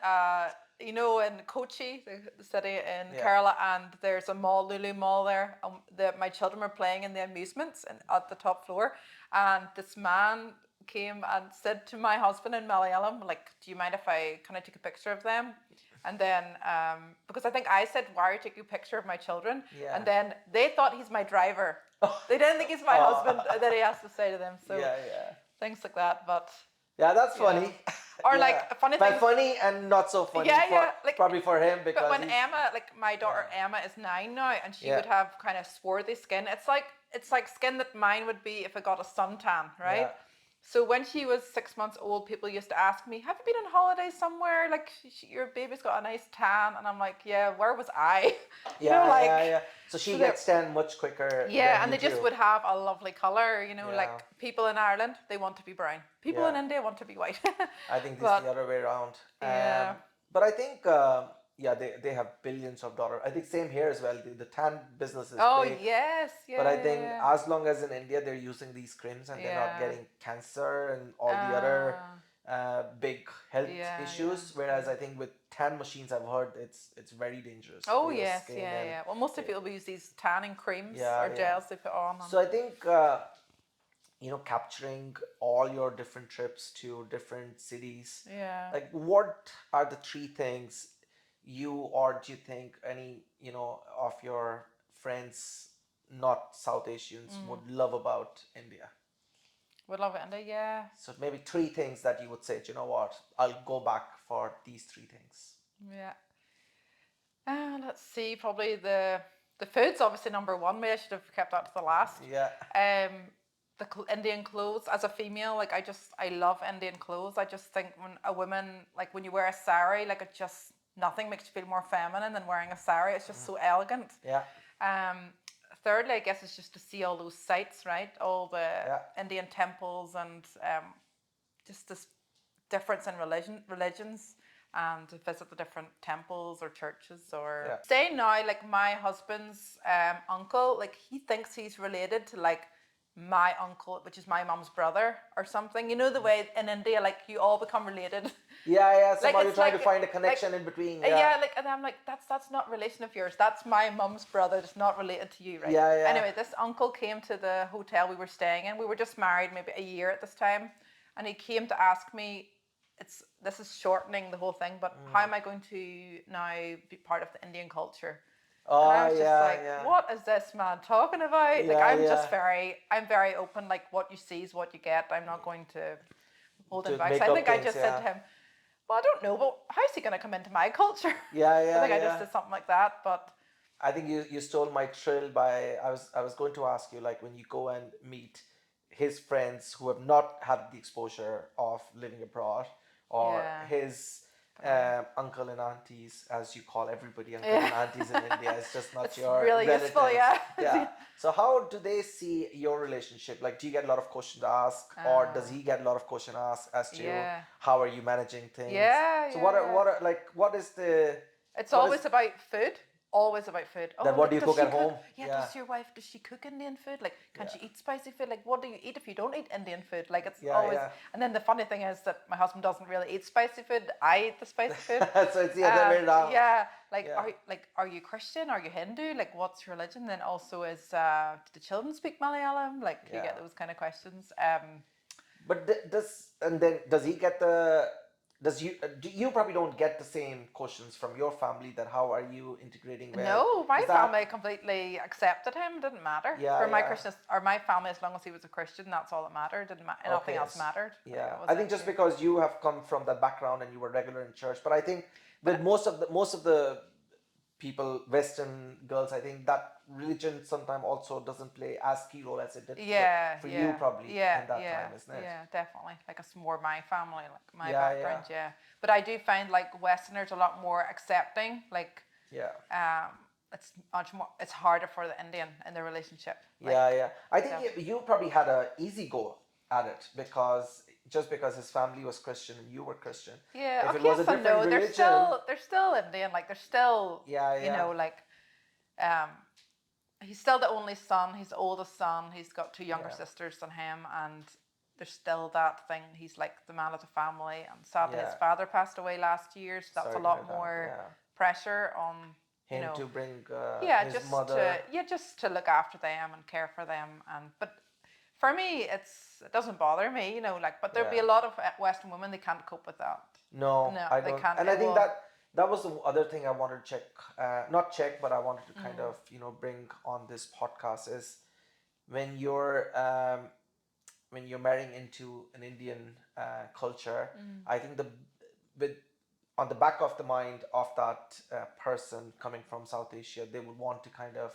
B: in Kochi, the city in Kerala, and there's a mall, Lulu Mall there. My children were playing in the amusements at the top floor, and this man came and said to my husband in Malayalam, like, "Do you mind if I take a picture of them?" And then, because I think I said, "Why are you taking a picture of my children?"
A: Yeah.
B: And then they thought he's my driver. They didn't think he's my husband. That he has to say to them. So things like that, but.
A: Yeah, that's funny.
B: Or like a funny thing.
A: But funny and not so funny.
B: Like,
A: probably for him because.
B: But when Emma, like my daughter Emma, is 9 now, and she would have kind of swarthy skin. It's like skin that mine would be if I got a suntan, right? So when she was 6 months old, people used to ask me, "Have you been on holiday somewhere? Like your baby's got a nice tan," and I'm like, "Yeah, where was I?"
A: Yeah, yeah,
B: like
A: yeah. So she
B: so they
A: gets tan much quicker
B: yeah,
A: than
B: and
A: you
B: they just
A: do.
B: would have a lovely color.
A: Yeah,
B: Like people in Ireland, they want to be brown. People in
A: yeah.
B: India want to be white.
A: I think this is the
B: but
A: other way around.
B: yeah.
A: But I think, yeah, they have billions of dollars. I think same here as well. The tan business is
B: Oh
A: big.
B: yes,
A: But I
B: yeah,
A: think
B: yeah,
A: as long as in India they're using these creams and they're not
B: yeah.
A: getting cancer and all the other
B: Yeah.
A: big health
B: Yeah, yeah,
A: issues, whereas
B: yeah.
A: I think with tan machines I've heard it's very dangerous for
B: Oh
A: your
B: yes,
A: skin
B: yeah,
A: and
B: yeah. Well, most of
A: it,
B: people use these tanning creams or
A: yeah, yeah.
B: gels they put on.
A: So I think capturing all your different trips to different cities,
B: Yeah.
A: like what are the three things you or do you think any of your friends not South Asians would love about India?
B: Would love it, India. Yeah,
A: So maybe three things that you would say, "Do you know what, I'll go back for these three things."
B: yeah. Let's see. Probably the food's obviously number one. Maybe I should have kept that to the last.
A: Yeah.
B: Um, the Indian clothes. As a female, like I love Indian clothes. I just think when a woman, like when you wear a sari, like it just nothing makes you feel more feminine than wearing a sari. It's just so elegant.
A: Yeah.
B: Um, thirdly, I guess it's just to see all those sites, right? All the
A: Yeah.
B: Indian temples and just this difference in religions and to visit the different temples or churches or
A: Yeah.
B: say now like my husband's uncle, like he thinks he's related to like my uncle, which is my mom's brother or something. You know the way in India, like you all become related.
A: Yeah, yeah.
B: like
A: Somehow you're
B: it's
A: trying
B: like
A: to find a
B: like
A: connection in between.
B: yeah,
A: Yeah.
B: like and I'm like that's not relation of yours. That's my mum's brother. It's not related to you, right?
A: Yeah, yeah.
B: Anyway, this uncle came to the hotel we were staying in. We were just married maybe a year at this time, and he came to ask me. This is shortening the whole thing, but how am I going to now be part of the Indian culture? And I
A: Oh,
B: was just
A: yeah,
B: like,
A: yeah.
B: what is this man talking about? Like
A: Yeah, yeah.
B: I'm very open, like what you see is what you get. I'm not going to hold
A: To
B: it back. So
A: make
B: I
A: up
B: think I
A: things,
B: just said
A: yeah.
B: to him, well, I don't know, but how's he gonna come into my culture?
A: Yeah,
B: I
A: yeah,
B: think I just
A: yeah.
B: did something like that. But
A: I think you stole my thrill by I was going to ask you, like, when you go and meet his friends who have not had the exposure of living abroad, or
B: yeah.
A: his uncle and aunties, as you call everybody uncle
B: Yeah.
A: and aunties in India. It's just not
B: It's
A: your
B: really useful,
A: relatives.
B: yeah.
A: Yeah. So how do they see your relationship? Like, do you get a lot of questions asked, or does he get a lot of questions asked as to
B: Yeah.
A: how are you managing things?
B: Yeah,
A: So
B: yeah, yeah.
A: what is the
B: It's
A: what is
B: always about food. Always about food. Oh,
A: that what do
B: like
A: you
B: does
A: cook
B: she
A: at
B: cook?
A: home?
B: Yeah,
A: Yeah.
B: does she cook Indian food? Like, can
A: Yeah.
B: she eat spicy food? Like, what do you eat if you don't eat Indian food? Like, it's
A: Yeah,
B: always.
A: yeah.
B: And then the funny thing is that my husband doesn't really eat spicy food. I eat the spicy food.
A: So it's the other way around.
B: Yeah,
A: Yeah.
B: are you Christian? Are you Hindu? Like, what's your religion? Then also is do the children speak Malayalam? Like, you
A: Yeah.
B: get those kind of questions.
A: But does he get the does you do you probably don't get the same questions from your family, that how are you integrating well?
B: No, my
A: Is that
B: family completely accepted him. Didn't matter
A: Yeah,
B: for my
A: yeah.
B: Christian or my family as long as he was a Christian. That's all that mattered. Didn't matter. Nothing
A: Okay.
B: else mattered. Like,
A: Yeah.
B: that was
A: I think
B: it,
A: just
B: yeah.
A: because you have come from that background and you were regular in church, but I think with
B: But
A: most of the people, Western girls, I think that religion sometimes also doesn't play as key role as it did
B: yeah,
A: for you
B: yeah,
A: probably
B: yeah,
A: in that
B: yeah,
A: time, isn't it?
B: yeah, definitely. Like it's more my family, like my
A: Yeah, yeah.
B: background. Yeah, but I do find like Westerners a lot more accepting. Like
A: Yeah.
B: it's much more. It's harder for the Indian in the relationship.
A: Yeah, yeah. I think
B: so-
A: you probably had a easy go at it, because just because his family was Christian and you were Christian.
B: Yeah,
A: If it
B: okay,
A: was a
B: yes and
A: different
B: no.
A: religion,
B: They're still Indian. Like they're still,
A: Yeah,
B: you
A: yeah.
B: know, like, um, he's still the only son. He's the oldest son. He's got two younger
A: Yeah.
B: sisters than him, and there's still that thing. He's like the man of the family, and sadly his
A: Yeah.
B: father passed away last year, so that's
A: Sorry
B: a
A: to hear
B: lot
A: that.
B: more
A: Yeah.
B: pressure on
A: Him to bring
B: yeah,
A: his
B: just
A: mother.
B: just to look after them and care for them, and but. For me, it doesn't bother me, like. But there'll be
A: Yeah.
B: a lot of Western women they can't cope with that.
A: No,
B: No,
A: I
B: they
A: don't.
B: can't.
A: And I
B: It
A: think
B: will.
A: that was the other thing I wanted to check, not check, but I wanted to kind of bring on this podcast is when you're marrying into an Indian culture. I think with on the back of the mind of that person coming from South Asia, they would want to kind of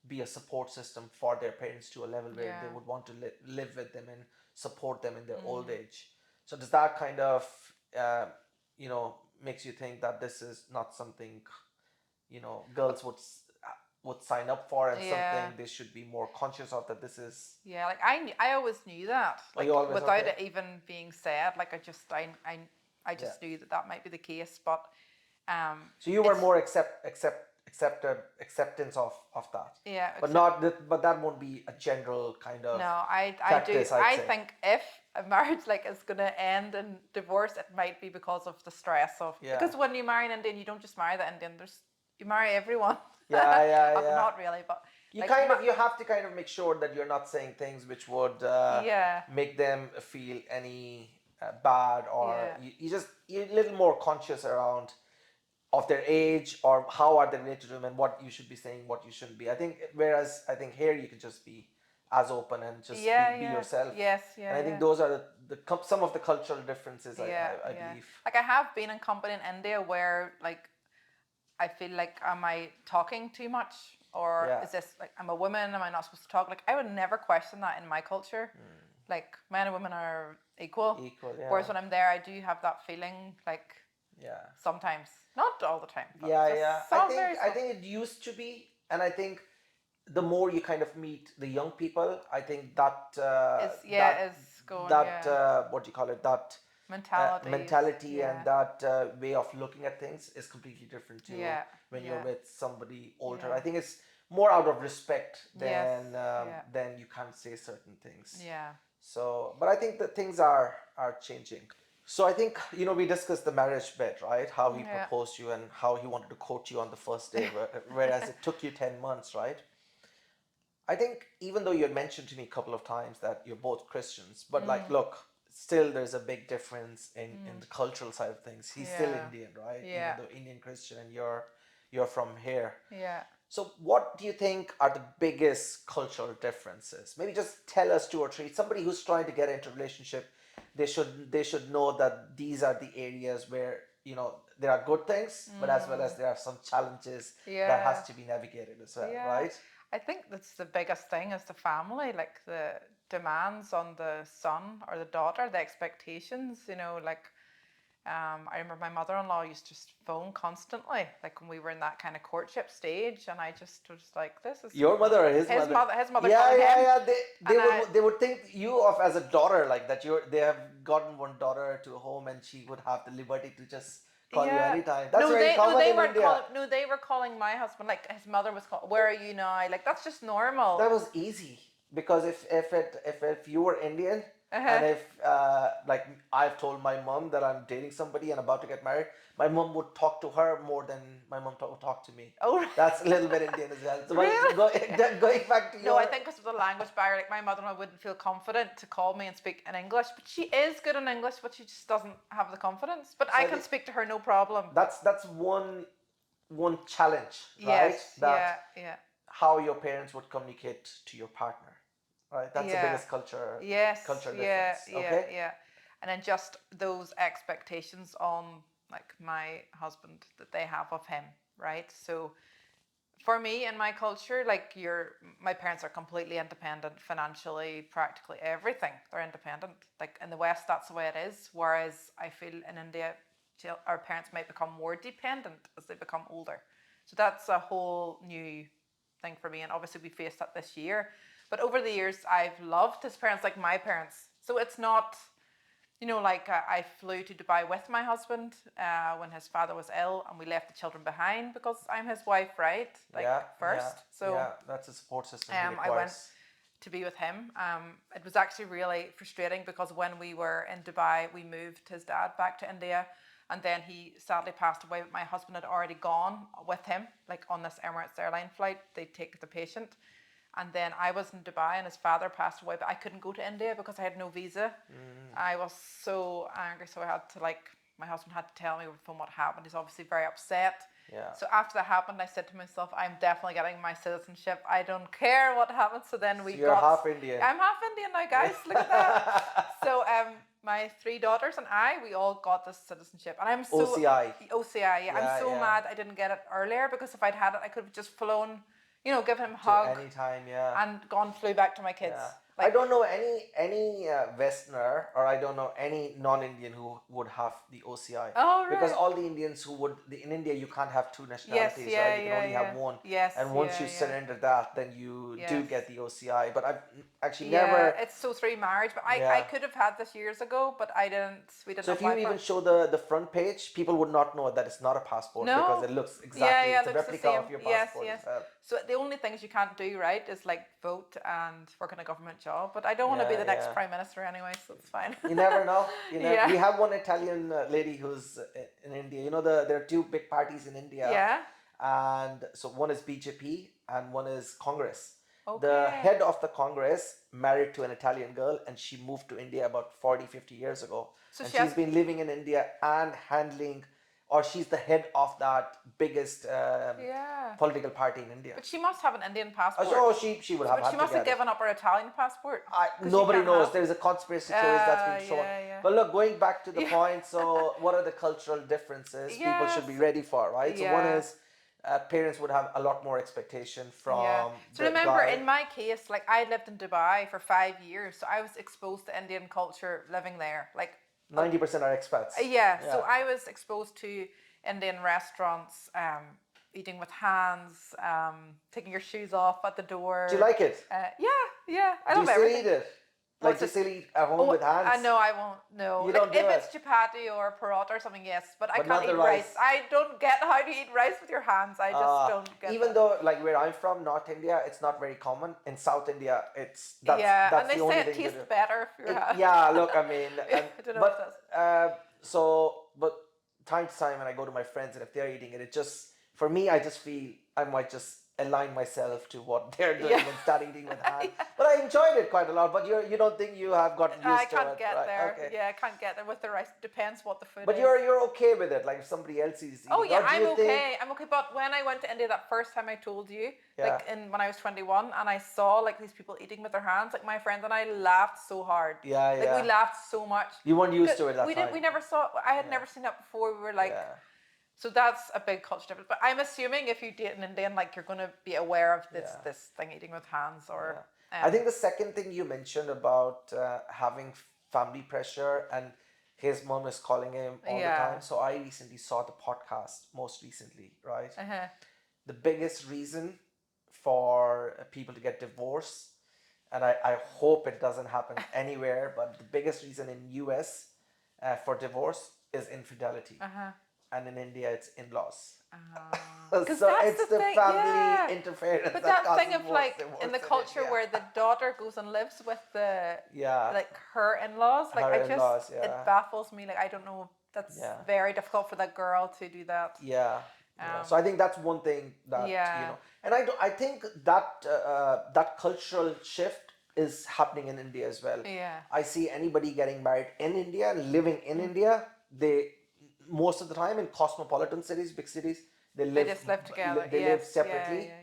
A: be a support system for their parents to a level where they
B: Yeah.
A: would want to live with them and support them in their old age. So does that kind of makes you think that this is not something girls would sign up for, and
B: Yeah.
A: something they should be more conscious of, that this is.
B: Yeah, like I always knew that,
A: Oh,
B: like
A: you always,
B: without
A: okay.
B: it even being said. Like I just
A: Yeah.
B: knew that that might be the case, but
A: So you were
B: it's
A: more acceptance of that,
B: yeah,
A: but
B: except
A: not that, but that won't be a general kind of
B: no, I do
A: practice, I'd
B: I
A: say.
B: think if a marriage like is gonna end in divorce, it might be because of the stress of
A: Yeah.
B: because when you marry an Indian, you don't just marry the Indian. You marry everyone.
A: Yeah, yeah, yeah.
B: Not really, but
A: You
B: like
A: you have to kind of make sure that you're not saying things which would
B: yeah.
A: make them feel any bad, or
B: Yeah.
A: you're a little more conscious around of their age, or how are they related to them, and what you should be saying, what you shouldn't be. I think, whereas I think here you can just be as open and just
B: Yeah,
A: be
B: yeah.
A: yourself.
B: Yes,
A: And
B: yeah,
A: I think
B: yeah.
A: those are some of the cultural differences.
B: Yeah,
A: I
B: yeah.
A: believe.
B: Like I have been in company in India where like I feel like am I talking too much, or
A: Yeah.
B: is this like I'm a woman, am I not supposed to talk? Like I would never question that in my culture. Like men and women are equal.
A: Equal, yeah.
B: Whereas when I'm there, I do have that feeling like
A: Yeah.
B: sometimes, not all the time, but
A: Yeah,
B: just
A: yeah.
B: some very
A: I
B: some.
A: think it used to be, and I think the more you kind of meet the young people, I think that
B: Is going
A: what do you call it, that
B: mentalities.
A: mentality and
B: Yeah.
A: that way of looking at things is completely different to
B: Yeah.
A: when you're
B: Yeah.
A: with somebody older.
B: Yeah.
A: I think it's more out of respect
B: Yes.
A: than you can't say certain things.
B: Yeah.
A: So, but I think that things are changing. So I think we discussed the marriage bit, right? How he
B: Yeah.
A: proposed you and how he wanted to court you on the first day, whereas it took you 10 months, right? I think even though you had mentioned to me a couple of times that you're both Christians, but like, look, still there's a big difference in the cultural side of things. He's still
B: Yeah.
A: Indian, right?
B: Yeah.
A: Even though Indian Christian, and you're from here.
B: Yeah.
A: So what do you think are the biggest cultural differences? Maybe just tell us two or three. Somebody who's trying to get into a relationship, they should know that these are the areas where there are good things, but as well as there are some challenges that has to be navigated as well,
B: Yeah.
A: right?
B: I think that's the biggest thing is the family, like the demands on the son or the daughter, the expectations, like I remember my mother-in-law used to just phone constantly, like when we were in that kind of courtship stage, and I just was like, "This is
A: Your mother or his
B: his
A: mother?
B: his mother
A: Yeah,
B: calling
A: yeah,
B: him."
A: yeah.
B: And I,
A: They would think you of as a daughter, like that. They have gotten one daughter to a home, and she would have the liberty to just call you
B: yeah,
A: anytime. That's very
B: no,
A: common
B: they
A: in
B: weren't
A: India.
B: calling. No, they were calling my husband. Like his mother was calling. Where are you now? Like that's just normal.
A: That was easy, because if you were Indian,
B: Uh-huh.
A: and if like I've told my mom that I'm dating somebody and about to get married, my mom would talk to her more than my mom would talk to me.
B: Oh,
A: That's a little bit Indian as well. So
B: really?
A: going back to
B: No,
A: your.
B: I think because of the language barrier, like my mother-in-law wouldn't feel confident to call me and speak in English, but she is good in English, but she just doesn't have the confidence. But I can speak to her no problem.
A: That's one challenge, right?
B: Yes,
A: That
B: yeah.
A: how your parents would communicate to your partner, right? That's the
B: Yeah.
A: biggest culture
B: Yes,
A: difference. Okay.
B: yeah. And then just those expectations on like my husband that they have of him, right? So for me in my culture, like my parents are completely independent financially, practically everything. They're independent. Like in the West, that's the way it is. Whereas I feel in India, our parents might become more dependent as they become older. So that's a whole new thing for me. And obviously we faced that this year. But over the years, I've loved his parents like my parents. So it's not, like I flew to Dubai with my husband when his father was ill, and we left the children behind because I'm his wife, right? Like first. So
A: yeah, that's a support system he
B: I went
A: requires.
B: to be with him. It was actually really frustrating because when we were in Dubai, we moved his dad back to India, and then he sadly passed away. But my husband had already gone with him, like on this Emirates airline flight. They take the patient. And then I was in Dubai and his father passed away, but I couldn't go to India because I had no visa. I was so angry. So I had to my husband had to tell me over the phone what happened. He's obviously very upset.
A: Yeah.
B: So after that happened, I said to myself, I'm definitely getting my citizenship. I don't care what happens. So then we
A: You're half Indian.
B: I'm half Indian now, guys. Look at that. So my 3 daughters and we all got this citizenship. And I'm so
A: OCI.
B: OCI, yeah. I'm so
A: Yeah.
B: mad I didn't get it earlier, because if I'd had it, I could have just flown, give him a
A: to
B: hug
A: any time, yeah.
B: and gone flew back to my kids.
A: Yeah. I
B: Like,
A: don't know any Westerner, or I don't know any non-Indian who would have the OCI,
B: oh,
A: because
B: right.
A: all the Indians who would in India you can't have two
B: Yes,
A: nationalities,
B: yeah,
A: right? You can
B: yeah,
A: only
B: yeah.
A: have one,
B: Yes,
A: and once
B: yeah,
A: you
B: yeah.
A: surrender that, then you do
B: Yes.
A: get the OCI. But I've actually
B: Yeah,
A: never.
B: it's so through marriage, but I
A: Yeah.
B: could have had this years ago, but I didn't. We didn't
A: So if you
B: apply for
A: even
B: it.
A: show the front page, people would not know that it's not a passport because
B: No.
A: it looks
B: Yeah,
A: exactly,
B: yeah,
A: it's
B: it
A: a
B: looks the
A: replica
B: same.
A: of your
B: Yes,
A: passport
B: yes.
A: as well.
B: So the only things you can't do right is like vote and work in a government job. But I don't want to be
A: Yeah,
B: the next
A: yeah.
B: prime minister anyway, so it's fine.
A: You never know. You never.
B: Yeah.
A: We have one Italian lady who's in India. You know, there are two big parties in India,
B: Yeah.
A: and so one is BJP and one is Congress. The
B: Okay.
A: head of the Congress married to an Italian girl, and she moved to India about 40, 50 years ago.
B: So
A: And
B: she
A: she's
B: has.
A: been living in India and handling, or she's the head of that biggest
B: Yeah.
A: political party in India.
B: But she must have an Indian passport.
A: So she would have
B: But
A: had
B: she
A: to
B: must have
A: get it.
B: given up her Italian passport. 'Cause you
A: Nobody
B: can't
A: knows.
B: have-
A: There's a conspiracy theories that's been thrown.
B: Yeah, yeah.
A: But look, going back to the
B: Yeah.
A: point, so what are the cultural differences people should be
B: Yes.
A: ready for, right? So one
B: Yeah.
A: is parents would have a lot more expectation from
B: Yeah. So
A: the
B: remember,
A: guy.
B: in my case, like I lived in Dubai for 5 years, so I was exposed to Indian culture living there. Like
A: 90% are expats.
B: yeah, so I was exposed to Indian restaurants, eating with hands, taking your shoes off at the door.
A: Do you like it?
B: Yeah, I
A: Do you
B: love
A: still
B: everything.
A: eat it? Like,
B: What's
A: do you
B: it?
A: still eat at home with hands?
B: I know I won't. No,
A: You
B: like
A: don't do
B: if
A: it?
B: it's chapati or paratha or something, yes. But I
A: But
B: can't
A: not the
B: eat rice.
A: rice.
B: I don't get how to eat rice with your hands. I just don't get
A: Even
B: that.
A: though, like, where I'm from, North India, it's not very common. In South India, that's
B: Yeah,
A: that's
B: and they
A: the
B: say
A: only
B: it
A: thing to
B: tastes
A: do.
B: better if you're.
A: Yeah, look, I mean,
B: I don't know if it does.
A: but time to time when I go to my friends and if they're eating it, it just, for me, I just feel I might just align myself to what they're doing
B: Yeah.
A: and start eating with hands. But I enjoyed it quite a lot. But you don't think you have gotten used
B: I
A: to
B: can't
A: it,
B: get
A: right?
B: there.
A: Okay.
B: Yeah, I can't get there with the rice. Depends what the food
A: But
B: is.
A: you're okay with it, like if somebody else is eating.
B: Oh yeah,
A: or do
B: I'm
A: you
B: okay.
A: think-
B: I'm okay. But when I went to India that first time I told you, like
A: Yeah.
B: when I was 21, and I saw like these people eating with their hands, like my friend and I laughed so hard.
A: Yeah,
B: Like
A: yeah.
B: we laughed so much.
A: You weren't used to it that
B: we
A: time.
B: didn't. We never saw. I had
A: Yeah.
B: never seen that before. We were like,
A: Yeah.
B: so that's a big culture difference. But I'm assuming if you date an Indian, like you're going to be aware of this
A: Yeah.
B: this thing eating with hands or.
A: Yeah. I think the second thing you mentioned about having family pressure, and his mom is calling him all the
B: Yeah.
A: time. So I recently saw the podcast, most recently, right?
B: Uh-huh.
A: The biggest reason for people to get divorced, and I hope it doesn't happen anywhere, but the biggest reason in US for divorce is infidelity.
B: Uh-huh.
A: And in India, it's in-laws.
B: So
A: It's the family interference.
B: But
A: that
B: that thing
A: causes
B: of like
A: divorce
B: in the
A: in
B: culture
A: India.
B: where the daughter goes and lives with the
A: Yeah.
B: like her in-laws, like
A: Her
B: I just
A: in-laws, yeah.
B: it baffles me. Like I don't know. That's
A: Yeah.
B: very difficult for that girl to do that.
A: Yeah. So I think that's one thing that
B: Yeah.
A: and I think that that cultural shift is happening in India as well.
B: Yeah.
A: I see anybody getting married in India, living in India, they most of the time in cosmopolitan cities, big cities, they
B: just live together.
A: They live
B: Yes.
A: separately,
B: Yeah.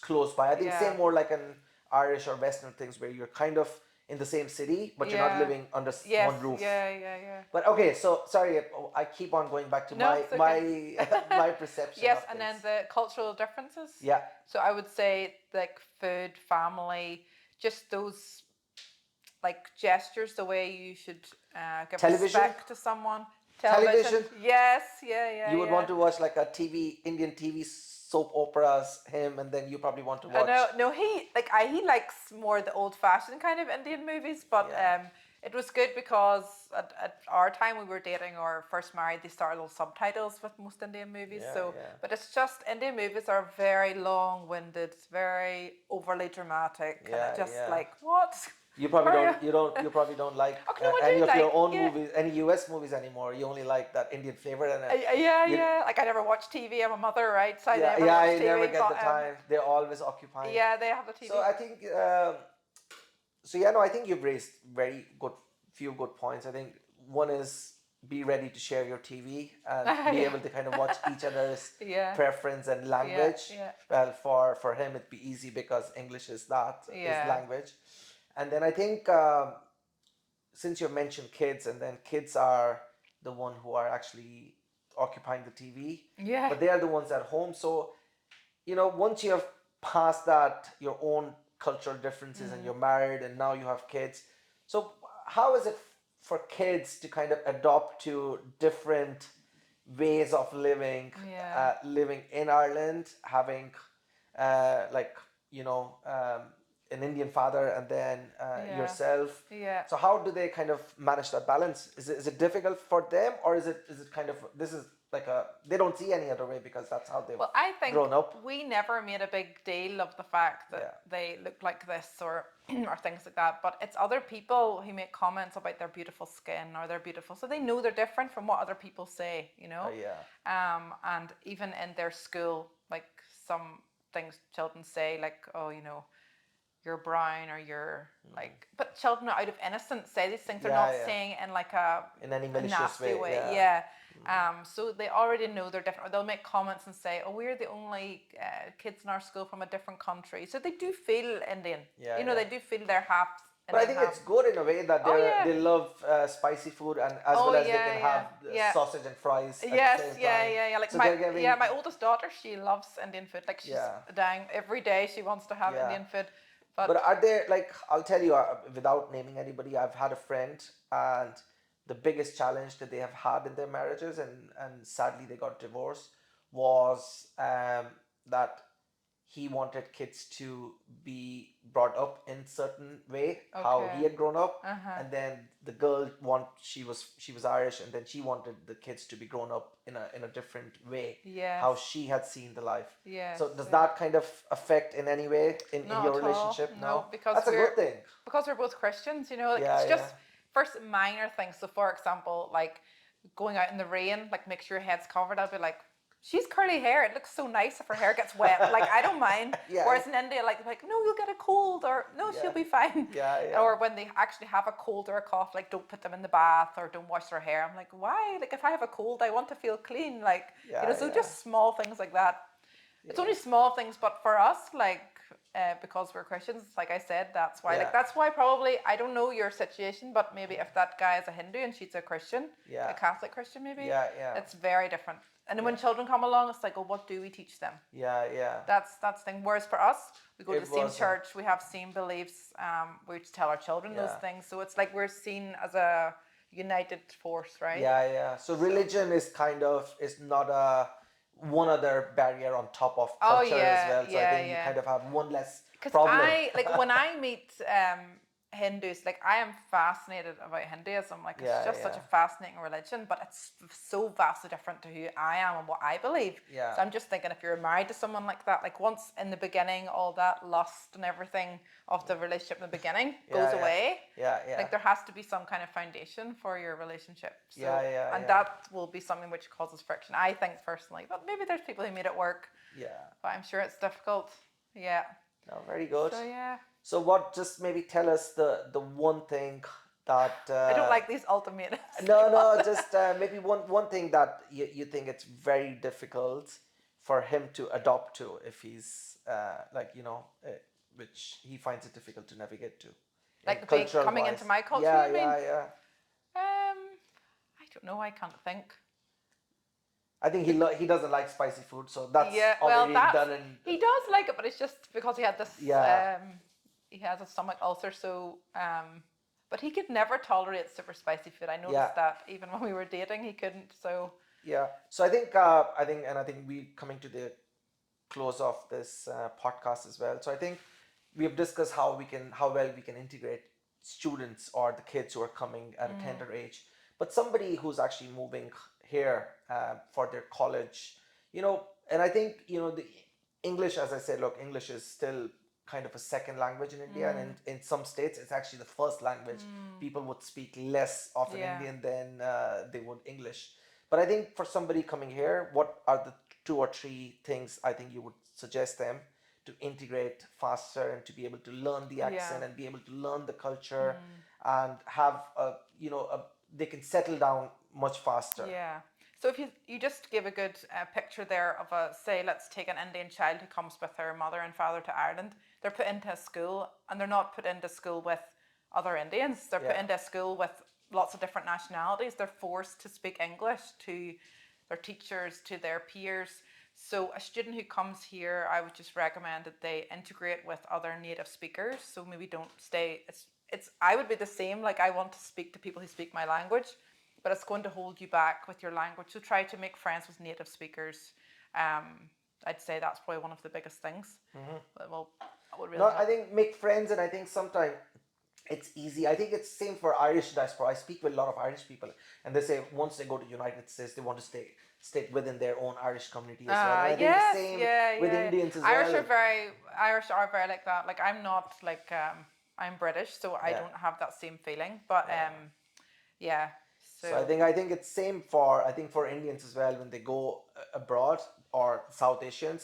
A: close by. I think
B: Yeah.
A: same more like an Irish or Western things where you're kind of in the same city, but you're not
B: Yeah.
A: living under
B: Yes.
A: one roof.
B: Yeah.
A: But okay, so sorry, I keep on going back to
B: No, it's okay.
A: my perception.
B: Yes,
A: of
B: and then
A: things.
B: the cultural differences.
A: Yeah.
B: So I would say like food, family, just those like gestures, the way you should give
A: Television?
B: respect to someone.
A: Television?
B: Yes, yeah.
A: You would want to watch like a Indian TV soap operas, him, and then you probably want to watch.
B: No, he likes more the old-fashioned kind of Indian movies, but
A: Yeah.
B: it was good because at our time we were dating or first married, they started little subtitles with most Indian movies.
A: Yeah.
B: But it's just Indian movies are very long-winded, very overly dramatic,
A: Yeah,
B: and it just
A: yeah.
B: like what?
A: You probably
B: Hurry
A: you probably don't like
B: Okay, no, I
A: any
B: do
A: of your
B: like-
A: own
B: yeah.
A: movies, any US movies anymore. You only like that Indian flavor and
B: Yeah. Like I never watch TV. I'm a mother, right? So I never watch
A: I
B: TV.
A: never get
B: but,
A: the time. They're always occupying.
B: Yeah, they have the TV.
A: So I think I think you've raised few good points. I think one is be ready to share your TV and be able to kind of watch each other's
B: Yeah.
A: preference and language.
B: Yeah.
A: Well, for him it'd be easy because English is his language. And then I think since you mentioned kids, and then kids are the one who are actually occupying the TV,
B: Yeah.
A: but they are the ones at home. So once you have past that, your own cultural differences, and you're married and now you have kids. So how is it for kids to kind of adopt to different ways of living,
B: Yeah.
A: living in Ireland, having like, you know, an Indian father and then
B: Yeah.
A: yourself.
B: Yeah.
A: So how do they kind of manage that balance? Is it difficult for them, or is it kind of, this is like a, they don't see any other way because that's how they've
B: Well, I think
A: grown up?
B: we never made a big deal of the fact that
A: Yeah.
B: they look like this or or things like that. But it's other people who make comments about their beautiful skin or their beautiful, so they know they're different from what other people say, you know.
A: Yeah.
B: And even in their school, like some things children say, like, oh, you know, you're brown or you're like, but children are out of innocence say these things. They're
A: Yeah,
B: not
A: yeah.
B: saying in like a
A: In any
B: a
A: malicious
B: nasty
A: way,
B: way.
A: yeah.
B: Yeah. So they already know they're different. Or they'll make comments and say, "Oh, we're the only kids in our school from a different country." So they do feel Indian.
A: Yeah,
B: You know,
A: yeah.
B: they do feel they're half
A: But I
B: Indian,
A: think
B: half.
A: it's good in a way that
B: Oh yeah.
A: they love spicy food, and as
B: Oh
A: well as they
B: yeah,
A: can
B: yeah,
A: have
B: yeah.
A: sausage and fries at the
B: Yes,
A: same
B: yeah,
A: time.
B: yeah, yeah. Like
A: So they're giving,
B: my oldest daughter, she loves Indian food. Like she's
A: yeah,
B: dying every day. She wants to have
A: yeah.
B: Indian food,
A: But
B: but
A: are there, like, I'll tell you, without naming anybody, I've had a friend, and the biggest challenge that they have had in their marriages, and sadly they got divorced, was that he wanted kids to be brought up in certain way, how he
B: okay.
A: had grown up,
B: Uh-huh.
A: and then the girl she was Irish, and then she wanted the kids to be grown up in a different way,
B: Yes.
A: how she had seen the life.
B: Yes.
A: So does
B: Yeah.
A: that kind of affect in any way in your
B: Not at all.
A: relationship?
B: No, because
A: That's a good thing.
B: we're both Christians, you know, like
A: Yeah,
B: it's
A: yeah.
B: just first minor things. So for example, like going out in the rain, like make sure your head's covered. I'll be like, she's curly hair. It looks so nice if her hair gets wet. Like I don't mind.
A: Yeah.
B: Whereas in India, like no, you'll get a cold, or no,
A: Yeah.
B: she'll be fine.
A: Yeah, yeah.
B: Or when they actually have a cold or a cough, like don't put them in the bath or don't wash their hair. I'm like, why? Like if I have a cold, I want to feel clean. Like
A: Yeah,
B: you know, so
A: yeah.
B: just small things like that. It's only small things, but for us, like because we're Christians, like I said, that's why.
A: Yeah.
B: Like that's why probably I don't know your situation, but maybe if that guy is a Hindu and she's a Christian,
A: Yeah.
B: a Catholic Christian, maybe,
A: Yeah, yeah.
B: it's very different. And then when children come along, it's like, oh, what do we teach them?
A: Yeah, yeah.
B: That's the thing. Whereas for us, we go to
A: It
B: the same
A: wasn't.
B: church, we have same beliefs, we tell our children those
A: Yeah.
B: things. So it's like we're seen as a united force, right?
A: Yeah, yeah. So religion is kind of, is not a one other barrier on top of
B: Oh,
A: culture as
B: yeah,
A: well. So I
B: yeah,
A: think you
B: yeah.
A: kind of have one less
B: Because
A: problem.
B: I like when I meet Hindus, like I am fascinated about Hinduism. Like
A: Yeah,
B: it's just such
A: yeah.
B: a fascinating religion, but it's so vastly different to who I am and what I believe.
A: Yeah.
B: So I'm just thinking, if you're married to someone like that, like once in the beginning, all that lust and everything of the relationship in the beginning goes
A: yeah.
B: away.
A: Yeah, yeah.
B: Like there has to be some kind of foundation for your relationship. So,
A: Yeah,
B: and
A: yeah.
B: that will be something which causes friction, I think personally. But maybe there's people who made it work.
A: Yeah.
B: But I'm sure it's difficult. Yeah.
A: No, very good.
B: So yeah.
A: So what, just maybe tell us the one thing that
B: I don't like these ultimatums.
A: no, just maybe one thing that you think it's very difficult for him to adopt to, if he's like, you know, which he finds it difficult to navigate to.
B: Like coming into my culture,
A: Yeah,
B: you mean?
A: yeah.
B: I don't know. I can't think.
A: I think he doesn't like spicy food, so that's
B: Yeah, well,
A: already done in.
B: he does like it, but it's just because he had this.
A: Yeah.
B: He has a stomach ulcer, so but he could never tolerate super spicy food. I noticed
A: Yeah.
B: that even when we were dating, he couldn't. So
A: Yeah. So I think we coming to the close of this podcast as well. So I think we have discussed how well we can integrate students or the kids who are coming at a tender age, but somebody who's actually moving here for their college, you know, and I think, you know, the English, as I said, look, English is still kind of a second language in India, and in some states it's actually the first language. People would speak less of an
B: Yeah.
A: Indian than they would English. But I think for somebody coming here, what are the 2 or 3 things I think you would suggest them to integrate faster and to be able to learn the accent
B: Yeah.
A: and be able to learn the culture and have they can settle down much faster.
B: yeah. So if you just give a good picture there of say, let's take an Indian child who comes with their mother and father to Ireland. They're put into a school, and they're not put into school with other Indians. They're put into a school with lots of different nationalities. They're forced to speak English to their teachers, to their peers. So a student who comes here, I would just recommend that they integrate with other native speakers. So maybe don't stay. It's I would be the same. Like I want to speak to people who speak my language, but it's going to hold you back with your language. So try to make friends with native speakers. I'd say that's probably one of the biggest things. Well, that would really
A: No,
B: help.
A: I think make friends, and I think sometimes it's easy. I think it's same for Irish diaspora. I speak with a lot of Irish people, and they say once they go to United States, they want to stay within their own Irish community as well. And I think the
B: Yes,
A: same
B: yeah,
A: with
B: yeah.
A: Indians as
B: Irish
A: well.
B: are very like that. Like I'm not like I'm British, so I
A: Yeah.
B: don't have that same feeling. But yeah.
A: So I
B: So
A: think it's same for I think for Indians as well when they go abroad, or South Asians,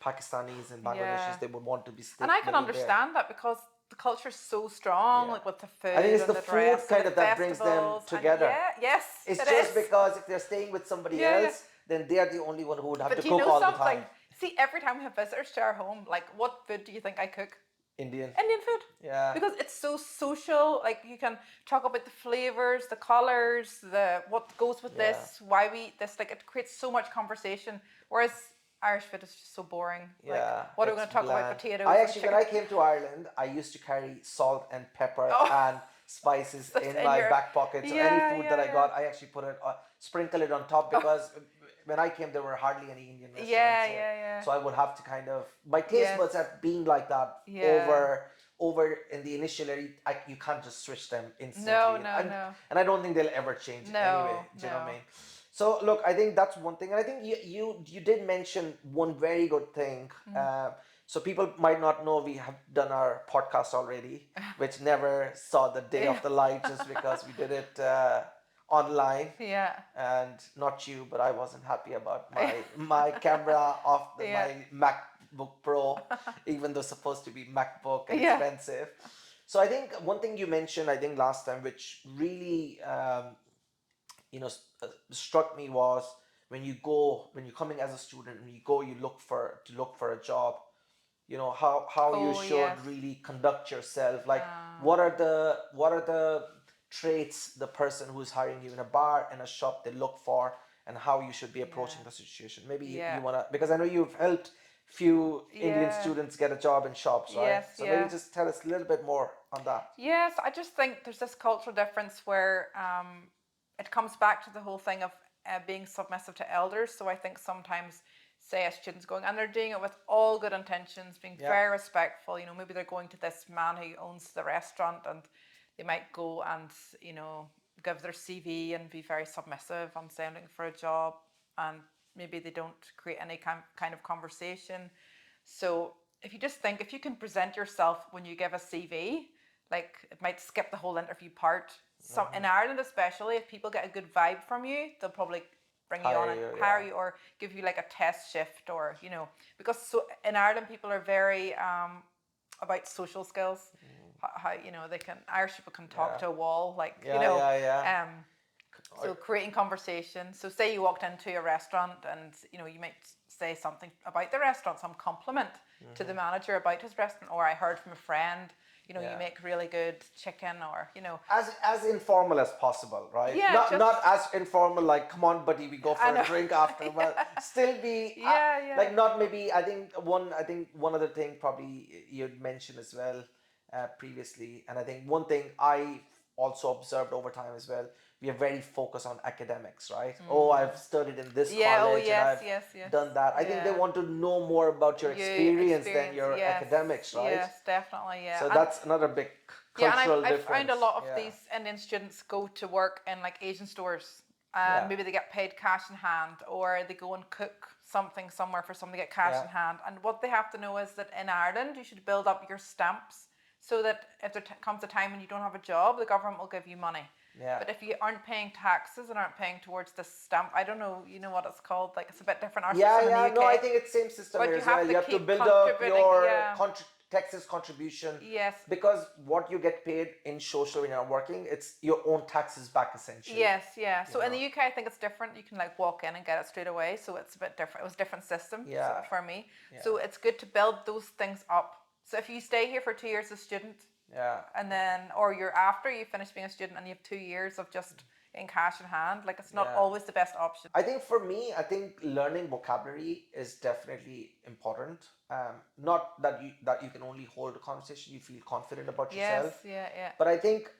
A: Pakistanis and Bangladeshis,
B: yeah,
A: they would want to be
B: and
A: stick
B: I can
A: within there.
B: understand that because the culture is so strong,
A: Yeah.
B: like with the
A: I think
B: food
A: it's
B: and
A: the
B: the
A: food
B: dress and
A: kind
B: the
A: of that brings them
B: festivals, and
A: together.
B: yeah, yes,
A: It's
B: it
A: just
B: is.
A: because if they're staying with somebody
B: Yeah, yeah.
A: else, then they are the only one who would have
B: But
A: to
B: do you
A: cook
B: know
A: all the
B: something?
A: time.
B: See, every time we have visitors to our home, like what food do you think I cook?
A: Indian.
B: Indian food.
A: Yeah.
B: Because it's so social. Like you can talk about the flavors, the colors, the what goes with
A: Yeah.
B: this, why we eat this. Like it creates so much conversation. Whereas Irish food is just so boring. Like
A: Yeah,
B: what are we
A: it's
B: going to talk about?
A: bland.
B: Potatoes
A: I
B: and
A: actually, when
B: chicken.
A: I came to Ireland, I used to carry salt and pepper
B: Oh,
A: and spices
B: that's
A: in
B: in
A: my
B: your
A: back pocket. So any
B: yeah,
A: food that
B: yeah,
A: I
B: yeah.
A: got, I actually put it, sprinkle it on top,
B: Oh,
A: because when I came, there were hardly any Indian
B: yeah,
A: restaurants here.
B: yeah, yeah.
A: So I would have to kind of, my taste buds
B: Yes.
A: have been like that
B: Yeah.
A: over in the initial area. You can't just switch them
B: No,
A: instantly,
B: no, no.
A: and I don't think they'll ever change anyway.
B: No,
A: Do you know what I
B: no.
A: mean? So look, I think that's one thing, and I think you did mention one very good thing. So people might not know we have done our podcast already, which never saw the day
B: Yeah.
A: of the light, just because we did it online.
B: Yeah.
A: And not you, but I wasn't happy about my camera of
B: Yeah.
A: my MacBook Pro, even though it's supposed to be MacBook and
B: Yeah.
A: expensive. So I think one thing you mentioned, I think last time, which really struck me, was when you're coming as a student, when you go, you look for a job, how you
B: Oh,
A: should
B: yes.
A: really conduct yourself, like
B: Uh,
A: what are the traits the person who's hiring you in a bar and a shop, they look for, and how you should be approaching
B: yeah.
A: the situation. Maybe
B: Yeah.
A: you want to, because I know you've helped few Indian
B: Yeah.
A: students get a job in shops, right?
B: Yes,
A: So maybe
B: yeah.
A: just tell us a little bit more on that.
B: Yes, I just think there's this cultural difference where it comes back to the whole thing of being submissive to elders. So I think sometimes, say, a student's going and they're doing it with all good intentions, being
A: Yeah.
B: very respectful. Maybe they're going to this man who owns the restaurant, and they might go and give their CV and be very submissive and say I'm looking for a job, and maybe they don't create any kind of conversation. So if you just think, if you can present yourself when you give a CV, like it might skip the whole interview part. Some in Ireland especially, if people get a good vibe from you, they'll probably bring you on and hire you, or give you like a test shift, or because so in Ireland people are very about social skills. How they can Irish people can talk
A: Yeah.
B: to a wall, like
A: Yeah.
B: so creating conversation. So say you walked into a restaurant and you might say something about the restaurant, some compliment to the manager about his restaurant, or I heard from a friend, you
A: Yeah.
B: make really good chicken, or
A: As informal as possible, right?
B: Yeah,
A: Not
B: just-
A: as informal like, come on, buddy, we go
B: I
A: for
B: know.
A: a drink after, but still be
B: Yeah.
A: like, not maybe. I think one other thing probably you'd mentioned as well previously, and I think one thing I also observed over time as well. We are very focused on academics, right? Oh, I've studied in this
B: Yeah, oh,
A: college and
B: yes,
A: I've
B: yes, yes.
A: done that. I think they
B: Yeah.
A: want to know more about your experience than your
B: yes,
A: academics, right?
B: Yes, definitely, yeah.
A: So
B: And
A: that's another big
B: yeah,
A: cultural
B: and I
A: difference.
B: found a lot of
A: Yeah.
B: these Indian students go to work in like Asian stores.
A: Yeah.
B: Maybe they get paid cash in hand, or they go and cook something somewhere for someone to get cash
A: Yeah.
B: in hand. And what they have to know is that in Ireland, you should build up your stamps so that if there comes a time when you don't have a job, the government will give you money.
A: Yeah.
B: But if you aren't paying taxes and aren't paying towards this stamp, I don't know, you know what it's called? Like it's a bit different our system in the UK.
A: No, I think it's same system
B: But
A: here
B: you
A: as
B: have
A: well.
B: to
A: You have to
B: keep
A: build up
B: contributing,
A: your
B: yeah.
A: taxes contribution.
B: Yes.
A: Because what you get paid in social when you're working, it's your own taxes back essentially.
B: Yes, yeah. So in the UK, I think it's different. You can like walk in and get it straight away. So it's a bit different. It was a different system for me.
A: Yeah.
B: So it's good to build those things up. So if you stay here for 2 years as a student,
A: Yeah.
B: and then, or you're after you finish being a student and you have 2 years of just in cash in hand. Like it's not
A: Yeah.
B: always the best option.
A: I think for me, I think learning vocabulary is definitely important. Not that you can only hold a conversation, you feel confident about
B: Yes,
A: yourself.
B: yeah.
A: But I think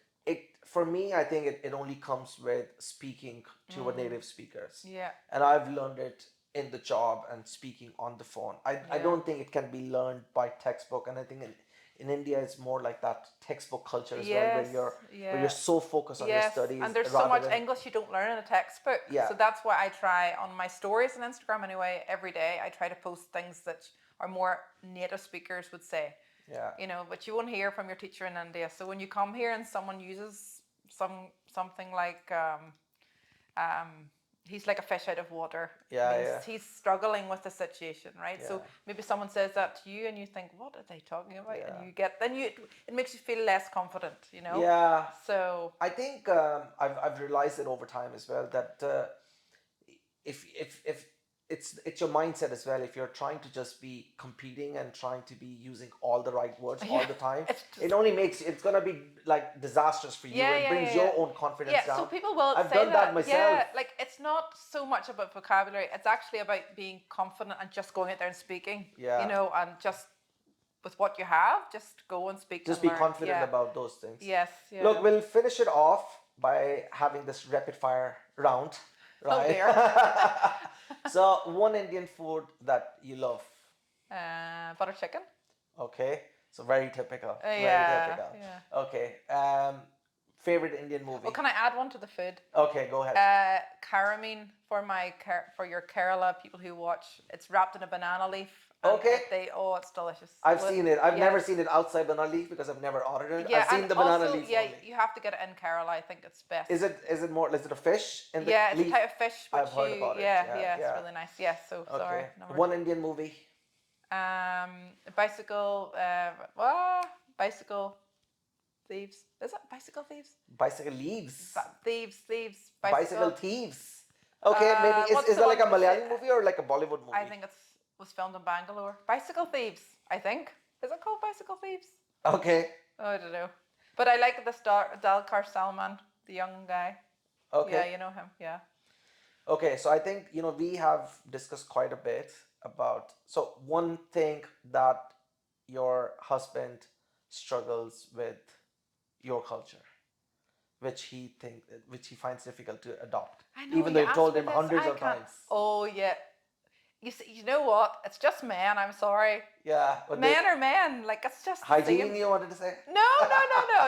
A: for me, I think it only comes with speaking to a native speakers.
B: Yeah.
A: And I've learned it in the job and speaking on the phone. I
B: Yeah.
A: don't think it can be learned by textbook. And I think in India, it's more like that textbook culture as well, where
B: Yes,
A: you're so focused on your
B: yes,
A: studies
B: and there's so
A: rather
B: much
A: than
B: English you don't learn in a textbook.
A: Yeah.
B: So that's why I try on my stories on Instagram anyway, every day I try to post things that are more native speakers would say.
A: yeah.
B: You know, but you won't hear from your teacher in India. So when you come here and someone uses something like he's like a fish out of water.
A: Yeah,
B: means
A: yeah.
B: he's struggling with the situation, right? So
A: Yeah.
B: maybe someone says that to you and you think, what are they talking about?
A: Yeah.
B: And it makes you feel less confident, you know?
A: Yeah.
B: So
A: I think I've realized it over time as well that if it's your mindset as well. If you're trying to just be competing and trying to be using all the right words all the time, it only makes it's gonna be like disastrous for you. It brings your own confidence down.
B: so people will
A: I've
B: say
A: done that myself.
B: Yeah, like it's not so much about vocabulary. It's actually about being confident and just going out there and speaking.
A: Yeah.
B: You know, and just with what you have, just go and speak.
A: Just
B: and
A: be
B: learn.
A: confident about those things.
B: Yes. Yeah.
A: Look, we'll finish it off by having this rapid fire round, right?
B: Oh dear.
A: So, one Indian food that you love.
B: Butter chicken.
A: Okay, so very typical. Very
B: Yeah,
A: typical.
B: yeah.
A: Okay. Favorite Indian movie.
B: Well, can I add one to the food?
A: Okay, go ahead.
B: Caramine for your Kerala people who watch. It's wrapped in a banana leaf.
A: Okay.
B: It's delicious.
A: I've seen it. I've never seen it outside banana leaf because I've never ordered it.
B: Yeah,
A: I've seen
B: and
A: the banana
B: also,
A: leaf
B: yeah,
A: only.
B: you have to get it in Kerala. I think it's best.
A: Is it more? Is it a fish in the
B: Yeah,
A: leaf?
B: it's a type of fish. Which
A: I've heard about it.
B: Yeah, it's really nice. Yes, so
A: Okay.
B: sorry.
A: One Indian movie.
B: Bicycle. Bicycle thieves. Is it bicycle thieves?
A: Bicycle leaves.
B: Thieves.
A: Bicycle thieves. Okay, maybe is that like a Malayali movie or like a Bollywood movie?
B: I think it was filmed in Bangalore. Bicycle Thieves, I think. Is it called Bicycle Thieves?
A: Okay.
B: Oh, I don't know. But I like the star, Dalkar Salman, the young guy.
A: Okay.
B: Yeah, you know him. Yeah.
A: Okay, so I think we have discussed quite a bit about. So one thing that your husband struggles with your culture, which he finds difficult to adopt,
B: I know,
A: even though
B: you
A: you've told
B: asked me
A: him
B: this,
A: hundreds
B: I
A: of
B: can't-
A: times.
B: Oh yeah. You see, you know what? It's just men. I'm sorry.
A: Yeah, but
B: Men are men. Like it's just the
A: hygiene.
B: same.
A: You wanted to say?
B: No.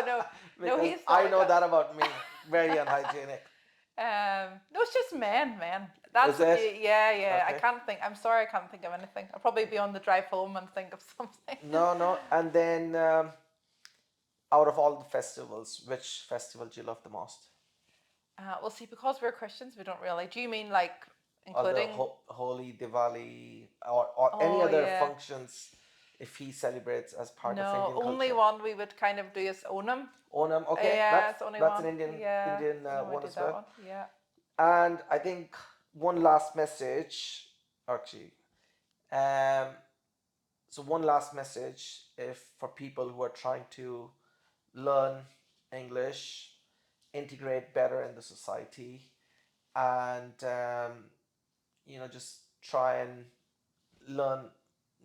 B: No,
A: Because
B: he's.
A: I
B: not
A: know
B: like
A: that about me. Very unhygienic.
B: No, it's just men. That's
A: Is it?
B: yeah. I
A: Okay.
B: can't think. I'm sorry, I can't think of anything. I'll probably be on the drive home and think of something.
A: No. And then, out of all the festivals, which festival do you love the most?
B: Well, see, because we're Christians, we don't really. Do you mean like
A: Or the
B: including?
A: Holi, Diwali, or any
B: Oh,
A: other
B: yeah.
A: functions if he celebrates as part of
B: No,
A: Indian
B: only
A: culture?
B: one we would kind of do is Onam.
A: Onam, okay,
B: Yeah, it's only
A: that's
B: one.
A: an Indian
B: Yeah,
A: Indian
B: we
A: one
B: do
A: as
B: that
A: well.
B: one. Yeah.
A: And I think one last message, actually, um, so one last message, if for people who are trying to learn English, integrate better in the society, and just try and learn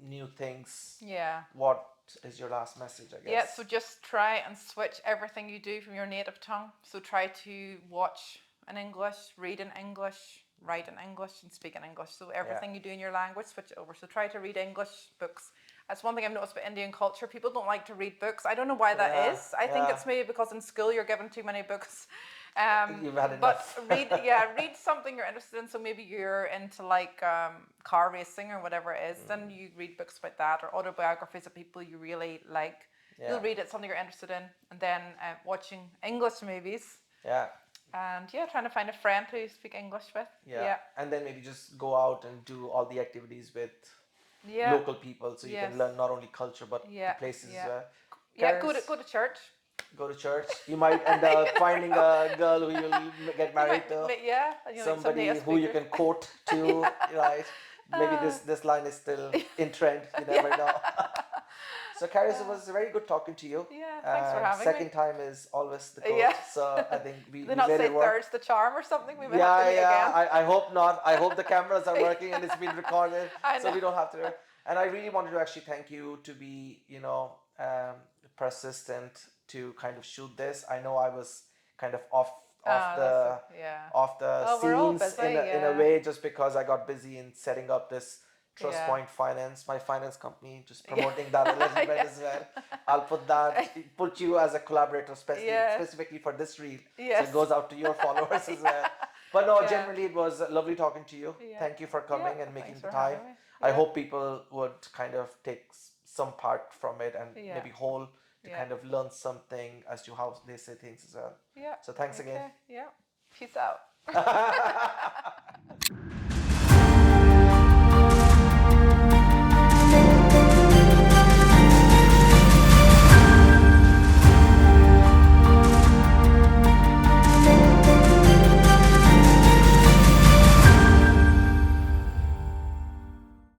A: new things.
B: Yeah.
A: What is your last message, I guess?
B: Yeah, so just try and switch everything you do from your native tongue. So try to watch in English, read in English, write in English, and speak in English. So everything you do in your language, switch it over. So try to read English books. That's one thing I've noticed about Indian culture. People don't like to read books. I don't know why that is. I think it's maybe because in school you're given too many books.
A: You've had enough.
B: But read something you're interested in. So maybe you're into like car racing or whatever it is. Then you read books about that or autobiographies of people you really like.
A: Yeah.
B: You'll read it, something you're interested in, and then watching English movies.
A: Yeah.
B: And trying to find a friend who you speak English with.
A: Yeah. And then maybe just go out and do all the activities with local people, so you can learn not only culture but the places as well.
B: Yeah, go to church.
A: Go to church. You might end up finding a girl who you'll get married to.
B: Yeah,
A: somebody who you can quote to, right? Maybe this line is still in trend. You never know. So, Carys, it was very good talking to you.
B: Yeah, thanks for having me.
A: Second time is always the goal.
B: Yeah.
A: So I think we
B: Did they not
A: made
B: say
A: it work.
B: third's the charm or something? We may have to meet again.
A: I hope not. I hope the cameras are working and it's been recorded,
B: I
A: so
B: know.
A: we don't have to. And I really wanted to actually thank you to be, persistent to kind of shoot this. I know I was kind of
B: Yeah.
A: off the
B: Oh, we're all
A: scenes
B: busy,
A: in a
B: yeah.
A: way just because I got busy in setting up this Trust
B: Yeah.
A: Point Finance, my finance company, just promoting that a little bit
B: Yeah.
A: as well. I'll put you as a collaborator
B: Yeah.
A: specifically for this reel. So
B: Yes.
A: it goes out to your followers as well. But no,
B: Yeah.
A: generally it was lovely talking to you.
B: Yeah.
A: Thank you for coming
B: Yeah,
A: and making
B: thanks
A: the
B: for
A: time.
B: having me.
A: I
B: Yeah.
A: hope people would kind of take some part from it and
B: Yeah.
A: maybe whole to
B: Yeah.
A: kind of learn something as to how they say things as well.
B: Yeah.
A: So thanks again.
B: Okay. Yeah. Peace out.